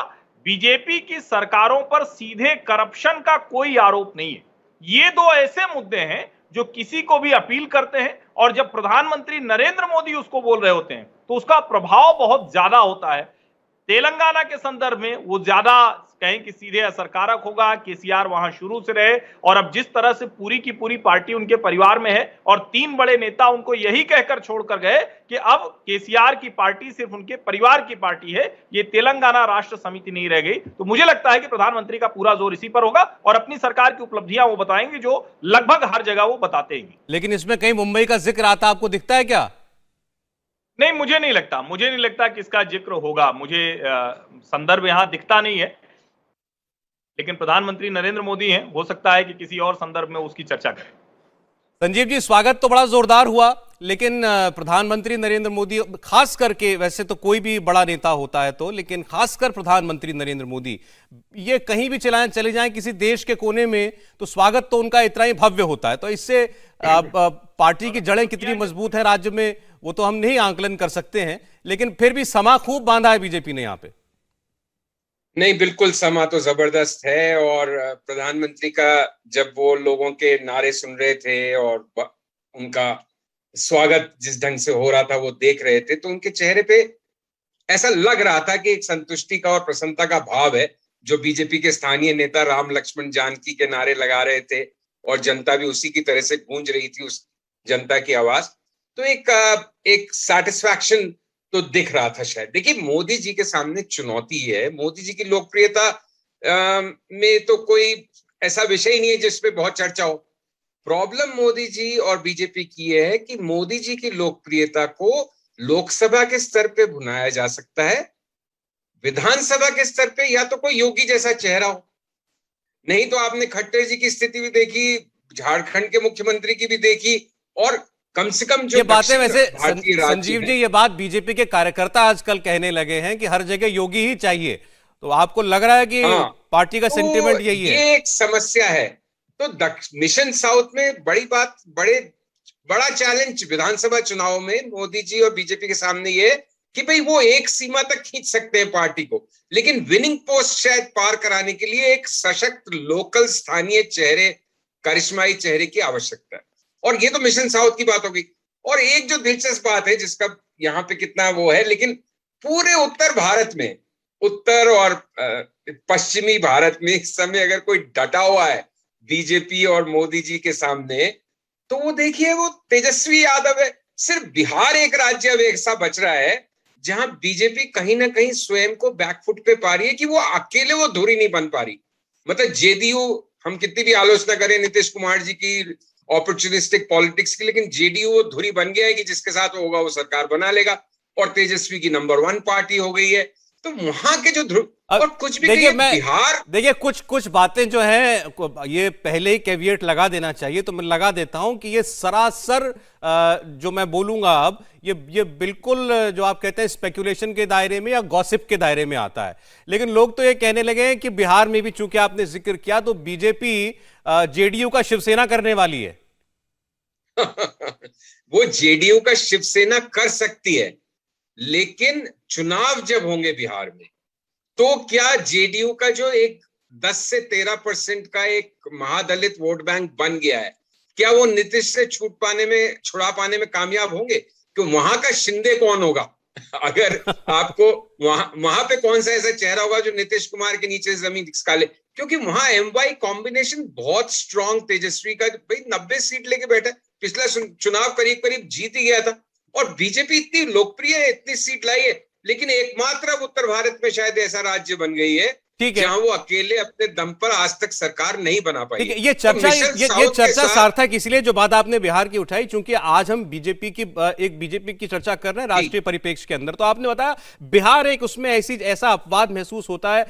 बीजेपी की सरकारों पर सीधे करप्शन का कोई आरोप नहीं है। ये दो ऐसे मुद्दे हैं जो किसी को भी अपील करते हैं और जब प्रधानमंत्री नरेंद्र मोदी उसको बोल रहे होते हैं तो उसका प्रभाव बहुत ज्यादा होता है। तेलंगाना के संदर्भ में वो ज्यादा कहें कि सीधे असरकारक होगा, केसीआर वहां शुरू से रहे और अब जिस तरह से पूरी की पूरी पार्टी उनके परिवार में है और 3 बड़े नेता उनको यही कहकर छोड़कर गए कि अब केसीआर की पार्टी सिर्फ उनके परिवार की पार्टी है, ये तेलंगाना राष्ट्र समिति नहीं रह गई। तो मुझे लगता है कि प्रधानमंत्री का पूरा जोर इसी पर होगा और अपनी सरकार की उपलब्धियां वो बताएंगे जो लगभग हर जगह वो बताते हैं। लेकिन इसमें कहीं मुंबई का जिक्र आता आपको दिखता है क्या? नहीं, मुझे नहीं लगता कि इसका जिक्र होगा। मुझे संदर्भ यहां दिखता नहीं है, लेकिन प्रधानमंत्री नरेंद्र मोदी हैं, हो सकता है कि किसी और संदर्भ में उसकी चर्चा करें। संजीव जी, स्वागत तो बड़ा जोरदार हुआ, लेकिन प्रधानमंत्री नरेंद्र मोदी, खास करके, वैसे तो कोई भी बड़ा नेता होता है तो, लेकिन खासकर प्रधानमंत्री नरेंद्र मोदी, ये कहीं भी चले जाएं किसी देश के कोने में तो स्वागत तो उनका इतना ही भव्य होता है। तो इससे पार्टी की जड़ें कितनी मजबूत है राज्य में वो तो हम नहीं आंकलन कर सकते हैं, लेकिन फिर भी समा खूब बांधा है बीजेपी ने यहाँ पे। नहीं, बिल्कुल समा तो जबरदस्त है। और प्रधानमंत्री का जब वो लोगों के नारे सुन रहे थे और उनका स्वागत जिस ढंग से हो रहा था वो देख रहे थे, तो उनके चेहरे पे ऐसा लग रहा था कि एक संतुष्टि का और प्रसन्नता का भाव है। जो बीजेपी के स्थानीय नेता राम लक्ष्मण जानकी के नारे लगा रहे थे और जनता भी उसी की तरह से गूंज रही थी, उस जनता की आवाज, तो एक सैटिस्फैक्शन तो दिख रहा था शायद। देखिए, मोदी जी के सामने चुनौती है। मोदी जी की लोकप्रियता में तो कोई ऐसा विषय ही नहीं है जिसपे बहुत चर्चा हो। प्रॉब्लम मोदी जी और बीजेपी की है कि मोदी जी की लोकप्रियता को लोकसभा के स्तर पे भुनाया जा सकता है, विधानसभा के स्तर पे या तो कोई योगी जैसा चेहरा हो, नहीं तो आपने खट्टर जी की स्थिति भी देखी, झारखंड के मुख्यमंत्री की भी देखी, और कम से कम जो ये बातें वैसे संजीव जी, ये बात बीजेपी के कार्यकर्ता आजकल कहने लगे हैं कि हर जगह योगी ही चाहिए। तो आपको लग रहा है कि पार्टी का सेंटिमेंट यही है? ये एक समस्या है। तो मिशन साउथ में बड़ा चैलेंज विधानसभा चुनाव में मोदी जी और बीजेपी के सामने ये कि भाई वो एक सीमा तक खींच सकते हैं पार्टी को, लेकिन विनिंग पोस्ट शायद पार कराने के लिए एक सशक्त लोकल स्थानीय चेहरे, करिश्माई चेहरे की आवश्यकता है। और ये तो मिशन साउथ की बात होगी। और एक जो दिलचस्प बात है, जिसका यहाँ पे कितना वो है, लेकिन पूरे उत्तर भारत में, उत्तर और पश्चिमी भारत में इस समय अगर कोई डटा हुआ है बीजेपी और मोदी जी के सामने, तो वो देखिए वो तेजस्वी यादव है। सिर्फ बिहार एक राज्य अब ऐसा बच रहा है जहां बीजेपी कहीं ना कहीं स्वयं को बैकफुट पे पा रही है कि वो अकेले वो धुरी नहीं बन पा रही। मतलब जेडीयू, हम कितनी भी आलोचना करें नीतीश कुमार जी की अपॉर्चुनिस्टिक पॉलिटिक्स की, लेकिन जेडीयू वो धुरी बन गया है कि जिसके साथ होगा वो सरकार बना लेगा, और तेजस्वी की नंबर 1 पार्टी हो गई है। तो वहां के जो और कुछ भी देखिए, बिहार, देखिए कुछ बातें जो है ये पहले ही कैविएट लगा देना चाहिए, तो मैं लगा देता हूं कि ये सरासर जो मैं बोलूंगा अब, ये बिल्कुल जो आप कहते हैं स्पेकुलेशन के दायरे में या गॉसिप के दायरे में आता है। लेकिन लोग तो ये कहने लगे हैं कि बिहार में भी, चूंकि आपने जिक्र किया, तो बीजेपी जेडीयू का शिवसेना करने वाली है। वो जेडीयू का शिवसेना कर सकती है, लेकिन चुनाव जब होंगे बिहार में, तो क्या जेडीयू का जो एक 10 से 13% का एक महादलित वोट बैंक बन गया है, क्या वो नीतीश से छुड़ा पाने में कामयाब होंगे? कि वहां का शिंदे कौन होगा? अगर आपको वहां पे कौन सा ऐसा चेहरा होगा जो नीतीश कुमार के नीचे जमीन खिसका ले? क्योंकि वहां एमवाई कॉम्बिनेशन बहुत स्ट्रांग, तेजस्वी का भाई 90 सीट लेके बैठा, पिछला चुनाव करीब करीब जीत ही गया था, और बीजेपी इतनी लोकप्रिय है, इतनी सीट लाई है, लेकिन एकमात्र अब उत्तर भारत में शायद ऐसा राज्य बन गई है ठीक है, जहां वो अकेले अपने दम पर आज तक सरकार नहीं बना पाई। ठीक है, ये चर्चा ये चर्चा सार्थक इसलिए जो बात आपने बिहार की उठाई, क्योंकि आज हम बीजेपी की चर्चा कर रहे हैं राष्ट्रीय परिप्रेक्ष्य के अंदर। तो आपने बताया बिहार एक उसमें ऐसा अपवाद महसूस होता है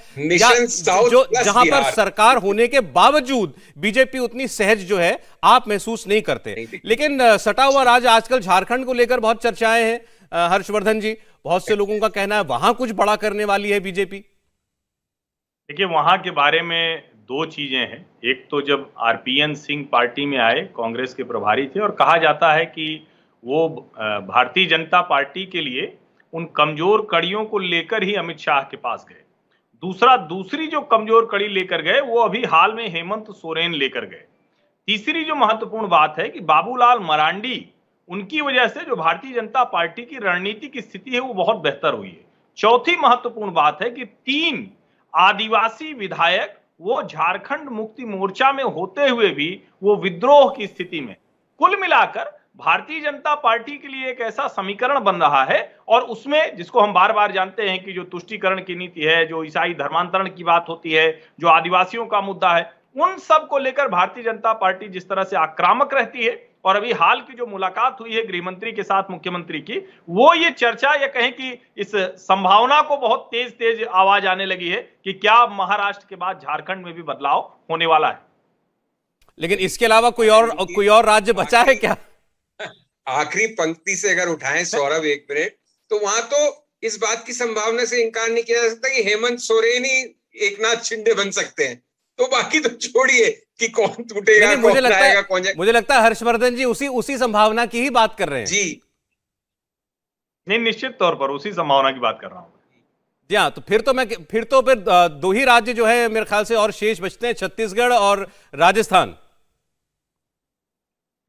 जो जहां पर सरकार होने के बावजूद बीजेपी उतनी सहज जो है आप महसूस नहीं करते। लेकिन सटा हुआ राज्य आजकल झारखंड को लेकर बहुत चर्चाएं हैं हर्षवर्धन जी, बहुत से लोगों का कहना है वहां कुछ बड़ा करने वाली है बीजेपी। देखिए, वहां के बारे में दो चीजें हैं। एक तो जब आरपीएन सिंह पार्टी में आए, कांग्रेस के प्रभारी थे, और कहा जाता है कि वो भारतीय जनता पार्टी के लिए उन कमजोर कड़ियों को लेकर ही अमित शाह के पास गए। दूसरी जो कमजोर कड़ी लेकर गए वो अभी हाल में हेमंत सोरेन लेकर गए। तीसरी जो महत्वपूर्ण बात है कि बाबूलाल मरांडी, उनकी वजह से जो भारतीय जनता पार्टी की रणनीति की स्थिति है वो बहुत बेहतर हुई है। चौथी महत्वपूर्ण बात है कि 3 आदिवासी विधायक वो झारखंड मुक्ति मोर्चा में होते हुए भी वो विद्रोह की स्थिति में, कुल मिलाकर भारतीय जनता पार्टी के लिए एक ऐसा समीकरण बन रहा है, और उसमें जिसको हम बार बार जानते हैं कि जो तुष्टीकरण की नीति है, जो ईसाई धर्मांतरण की बात होती है, जो आदिवासियों का मुद्दा है, उन सब को लेकर भारतीय जनता पार्टी जिस तरह से आक्रामक रहती है, और अभी हाल की जो मुलाकात हुई है गृहमंत्री के साथ मुख्यमंत्री की, वो ये चर्चा या कहें कि इस संभावना को बहुत तेज आवाज आने लगी है कि क्या महाराष्ट्र के बाद झारखंड में भी बदलाव होने वाला है। लेकिन इसके अलावा कोई और राज्य बचा है क्या? आखिरी पंक्ति से अगर उठाएं सौरभ एक मिनट, तो वहां तो इस बात की संभावना से इनकार नहीं किया जा सकता कि हेमंत सोरेन ही एकनाथ शिंदे बन सकते हैं। तो बाकी तो छोड़िए कि कौन टूटेगा, कौन आएगा, कौन जाएगा। मुझे लगता है हर्षवर्धन जी उसी संभावना की ही बात कर रहे हैं। जी नहीं, निश्चित तौर पर उसी संभावना की बात कर रहा हूं। जी हाँ, तो फिर 2 ही राज्य जो है मेरे ख्याल से और शेष बचते हैं, छत्तीसगढ़ और राजस्थान।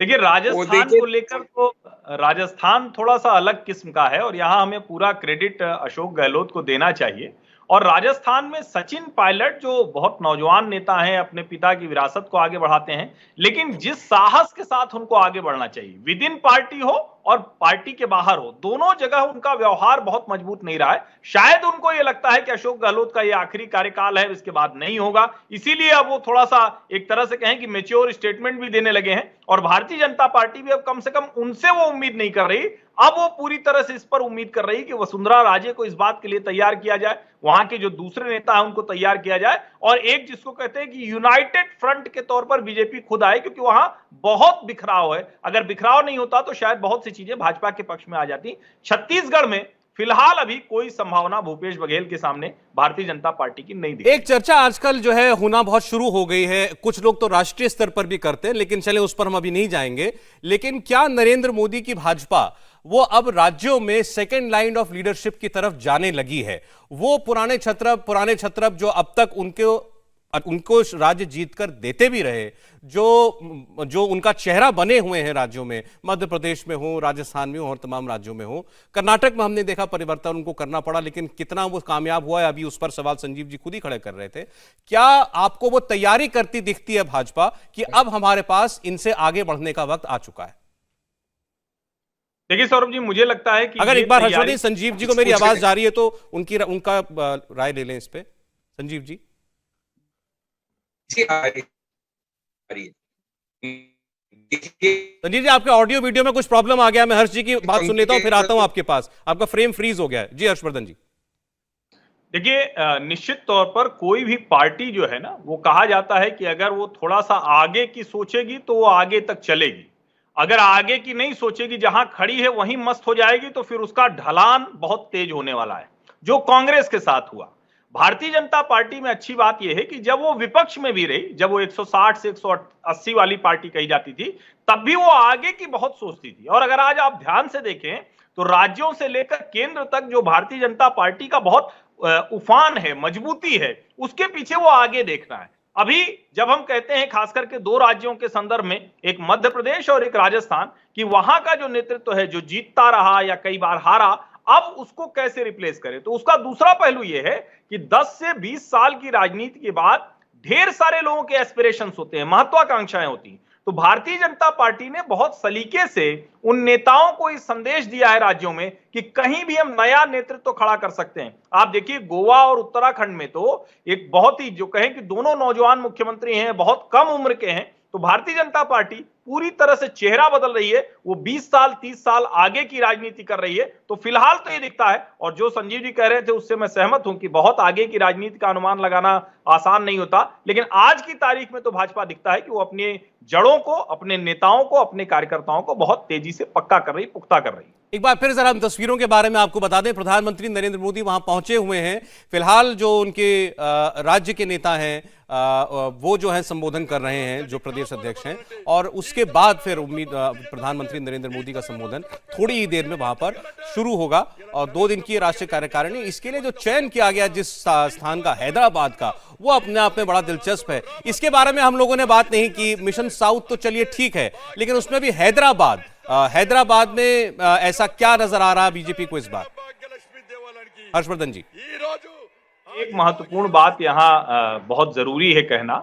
देखिए, राजस्थान को लेकर तो राजस्थान थोड़ा सा अलग किस्म का है, और यहां हमें पूरा क्रेडिट अशोक गहलोत को देना चाहिए। और राजस्थान में सचिन पायलट जो बहुत नौजवान नेता हैं, अपने पिता की विरासत को आगे बढ़ाते हैं, लेकिन जिस साहस के साथ उनको आगे बढ़ना चाहिए, विद इन पार्टी हो और पार्टी के बाहर हो, दोनों जगह उनका व्यवहार बहुत मजबूत नहीं रहा है। शायद उनको यह लगता है कि अशोक गहलोत का यह आखिरी कार्यकाल है, इसके बाद नहीं होगा, इसीलिए अब वो थोड़ा सा एक तरह से कहें कि मैच्योर स्टेटमेंट भी देने लगे हैं। और भारतीय जनता पार्टी भी अब कम से कम उनसे वो उम्मीद नहीं कर रही, अब वो पूरी तरह से इस पर उम्मीद कर रही कि वसुंधरा राजे को इस बात के लिए तैयार किया जाए, वहां के जो दूसरे नेता है उनको तैयार किया जाए, और एक जिसको कहते हैं कि यूनाइटेड फ्रंट के तौर पर बीजेपी खुद आए, क्योंकि वहां बहुत बिखराव है। अगर बिखराव नहीं होता तो शायद बहुत सी चीजें भाजपा के पक्ष में आ जाती। छत्तीसगढ़ में फिलहाल अभी कोई संभावना भूपेश बघेल के सामने भारतीय जनता पार्टी की नहीं दिखती। एक चर्चा आजकल जो है होना बहुत शुरू हो गई है, कुछ लोग तो राष्ट्रीय स्तर पर भी करते हैं, लेकिन चले उस पर हम अभी नहीं जाएंगे। लेकिन क्या नरेंद्र मोदी की भाजपा वो अब राज्यों में सेकेंड लाइन ऑफ लीडरशिप की तरफ जाने लगी है? वो पुराने छत्रप जो अब तक उनको राज्य जीतकर देते भी रहे, जो उनका चेहरा बने हुए हैं राज्यों में, मध्य प्रदेश में हो, राजस्थान में हो और तमाम राज्यों में हो, कर्नाटक में हमने देखा परिवर्तन उनको करना पड़ा, लेकिन कितना वो कामयाब हुआ है अभी उस पर सवाल संजीव जी खुद ही खड़े कर रहे थे। क्या आपको वो तैयारी करती दिखती है भाजपा कि अब हमारे पास इनसे आगे बढ़ने का वक्त आ चुका है? देखिए सौरभ जी, मुझे लगता है कि अगर एक बार हर्षवर्धन संजीव जी को मेरी आवाज जा रही है तो उनका राय ले लें इस पे। संजीव जी। संजीव जी, आपके ऑडियो वीडियो में कुछ प्रॉब्लम आ गया, मैं हर्ष जी की बात सुन लेता हूं फिर आता हूं आपके पास, आपका फ्रेम फ्रीज हो गया है। जी हर्षवर्धन जी। देखिए, निश्चित तौर पर कोई भी पार्टी जो है ना, वो कहा जाता है कि अगर वो थोड़ा सा आगे की सोचेगी तो वो आगे तक चलेगी, अगर आगे की नहीं सोचेगी, जहां खड़ी है वहीं मस्त हो जाएगी, तो फिर उसका ढलान बहुत तेज होने वाला है, जो कांग्रेस के साथ हुआ। भारतीय जनता पार्टी में अच्छी बात यह है कि जब वो विपक्ष में भी रही, जब वो 160 से 180 वाली पार्टी कही जाती थी, तब भी वो आगे की बहुत सोचती थी। और अगर आज आप ध्यान से देखें तो राज्यों से लेकर केंद्र तक जो भारतीय जनता पार्टी का बहुत उफान है, मजबूती है, उसके पीछे वो आगे देखना है। अभी जब हम कहते हैं खास करके 2 राज्यों के संदर्भ में, एक मध्य प्रदेश और एक राजस्थान, कि वहां का जो नेतृत्व है, जो जीतता रहा या कई बार हारा, अब उसको कैसे रिप्लेस करें, तो उसका दूसरा पहलू यह है कि 10 से 20 साल की राजनीति के बाद ढेर सारे लोगों के एस्पिरेशंस होते हैं, महत्वाकांक्षाएं होती हैं। तो भारतीय जनता पार्टी ने बहुत सलीके से उन नेताओं को इस संदेश दिया है राज्यों में कि कहीं भी हम नया नेतृत्व खड़ा कर सकते हैं। आप देखिए गोवा और उत्तराखंड में तो एक बहुत ही जो कहें कि दोनों नौजवान मुख्यमंत्री हैं, बहुत कम उम्र के हैं, तो भारतीय जनता पार्टी पूरी तरह से चेहरा बदल रही है। वो 20 साल 30 साल आगे की राजनीति कर रही है। तो फिलहाल तो ये दिखता है, और जो संजीव जी कह रहे थे उससे मैं सहमत हूं कि बहुत आगे की राजनीति का अनुमान लगाना आसान नहीं होता, लेकिन आज की तारीख में तो भाजपा दिखता है कि वो अपनी जड़ों को, अपने नेताओं को, अपने कार्यकर्ताओं को बहुत तेजी से पक्का कर रही, पुख्ता कर रही। एक बार फिर जरा हम तस्वीरों के बारे में आपको बता दें। प्रधानमंत्री नरेंद्र मोदी वहां पहुंचे हुए हैं। फिलहाल जो उनके राज्य के नेता हैं वो जो है संबोधन कर रहे हैं, जो प्रदेश अध्यक्ष हैं, और उसके बाद फिर प्रधानमंत्री नरेंद्र मोदी का संबोधन थोड़ी ही देर में वहां पर शुरू होगा। और 2 दिन की राष्ट्रीय कार्यकारिणी, इसके लिए जो चयन किया गया जिस स्थान का, हैदराबाद का, वो अपने आप में बड़ा दिलचस्प है। इसके बारे में हम लोगों ने बात नहीं की। मिशन साउथ तो चलिए ठीक है, लेकिन उसमें भी हैदराबाद में ऐसा क्या नजर आ रहा है बीजेपी को इस बार? हर्षवर्धन जी, एक महत्वपूर्ण बात यहाँ बहुत जरूरी है कहना।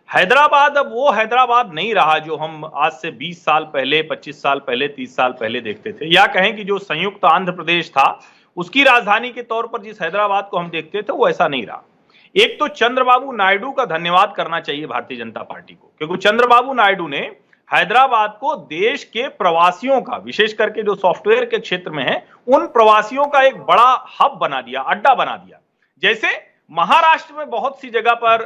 हैदराबाद अब वो हैदराबाद नहीं रहा जो हम आज से 20 साल पहले, 25 साल पहले, 30 साल पहले देखते थे, या कहें कि जो संयुक्त आंध्र प्रदेश था उसकी राजधानी के तौर पर जिस हैदराबाद को हम देखते थे वो ऐसा नहीं रहा। एक तो चंद्रबाबू नायडू का धन्यवाद करना चाहिए भारतीय जनता पार्टी को, क्योंकि चंद्रबाबू नायडू ने हैदराबाद को देश के प्रवासियों का, विशेष करके जो सॉफ्टवेयर के क्षेत्र में है, उन प्रवासियों का एक बड़ा हब बना दिया, अड्डा बना दिया। जैसे महाराष्ट्र में बहुत सी जगह पर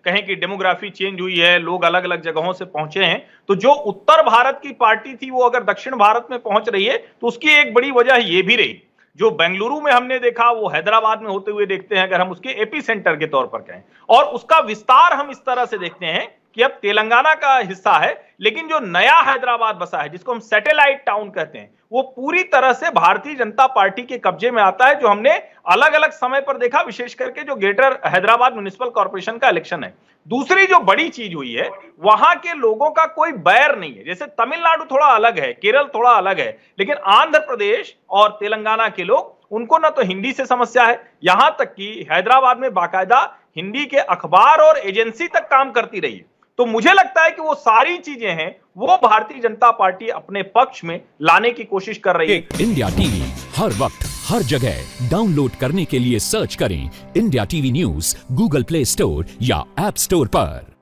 कहें कि डेमोग्राफी चेंज हुई है, लोग अलग अलग जगहों से पहुंचे हैं, तो जो उत्तर भारत की पार्टी थी वो अगर दक्षिण भारत में पहुंच रही है तो उसकी एक बड़ी वजह ये भी रही। जो बेंगलुरु में हमने देखा वो हैदराबाद में होते हुए देखते हैं, अगर हम उसके एपी सेंटर के तौर पर कहें, और उसका विस्तार हम इस तरह से देखते हैं कि अब तेलंगाना का हिस्सा है, लेकिन जो नया हैदराबाद बसा है, जिसको हम सैटेलाइट टाउन कहते हैं, वो पूरी तरह से भारतीय जनता पार्टी के कब्जे में आता है, जो हमने अलग अलग समय पर देखा, विशेष करके जो ग्रेटर हैदराबाद म्युनिसिपल कॉर्पोरेशन का इलेक्शन है। दूसरी जो बड़ी चीज हुई है, वहां के लोगों का कोई बैर नहीं है। जैसे तमिलनाडु थोड़ा अलग है, केरल थोड़ा अलग है, लेकिन आंध्र प्रदेश और तेलंगाना के लोग, उनको ना तो हिंदी से समस्या है, यहां तक कि हैदराबाद में बाकायदा हिंदी के अखबार और एजेंसी तक काम करती रही है। तो मुझे लगता है कि वो सारी चीजें हैं वो भारतीय जनता पार्टी अपने पक्ष में लाने की कोशिश कर रही है। इंडिया टीवी हर वक्त हर जगह डाउनलोड करने के लिए सर्च करें India TV news Google play store या ऐप स्टोर पर।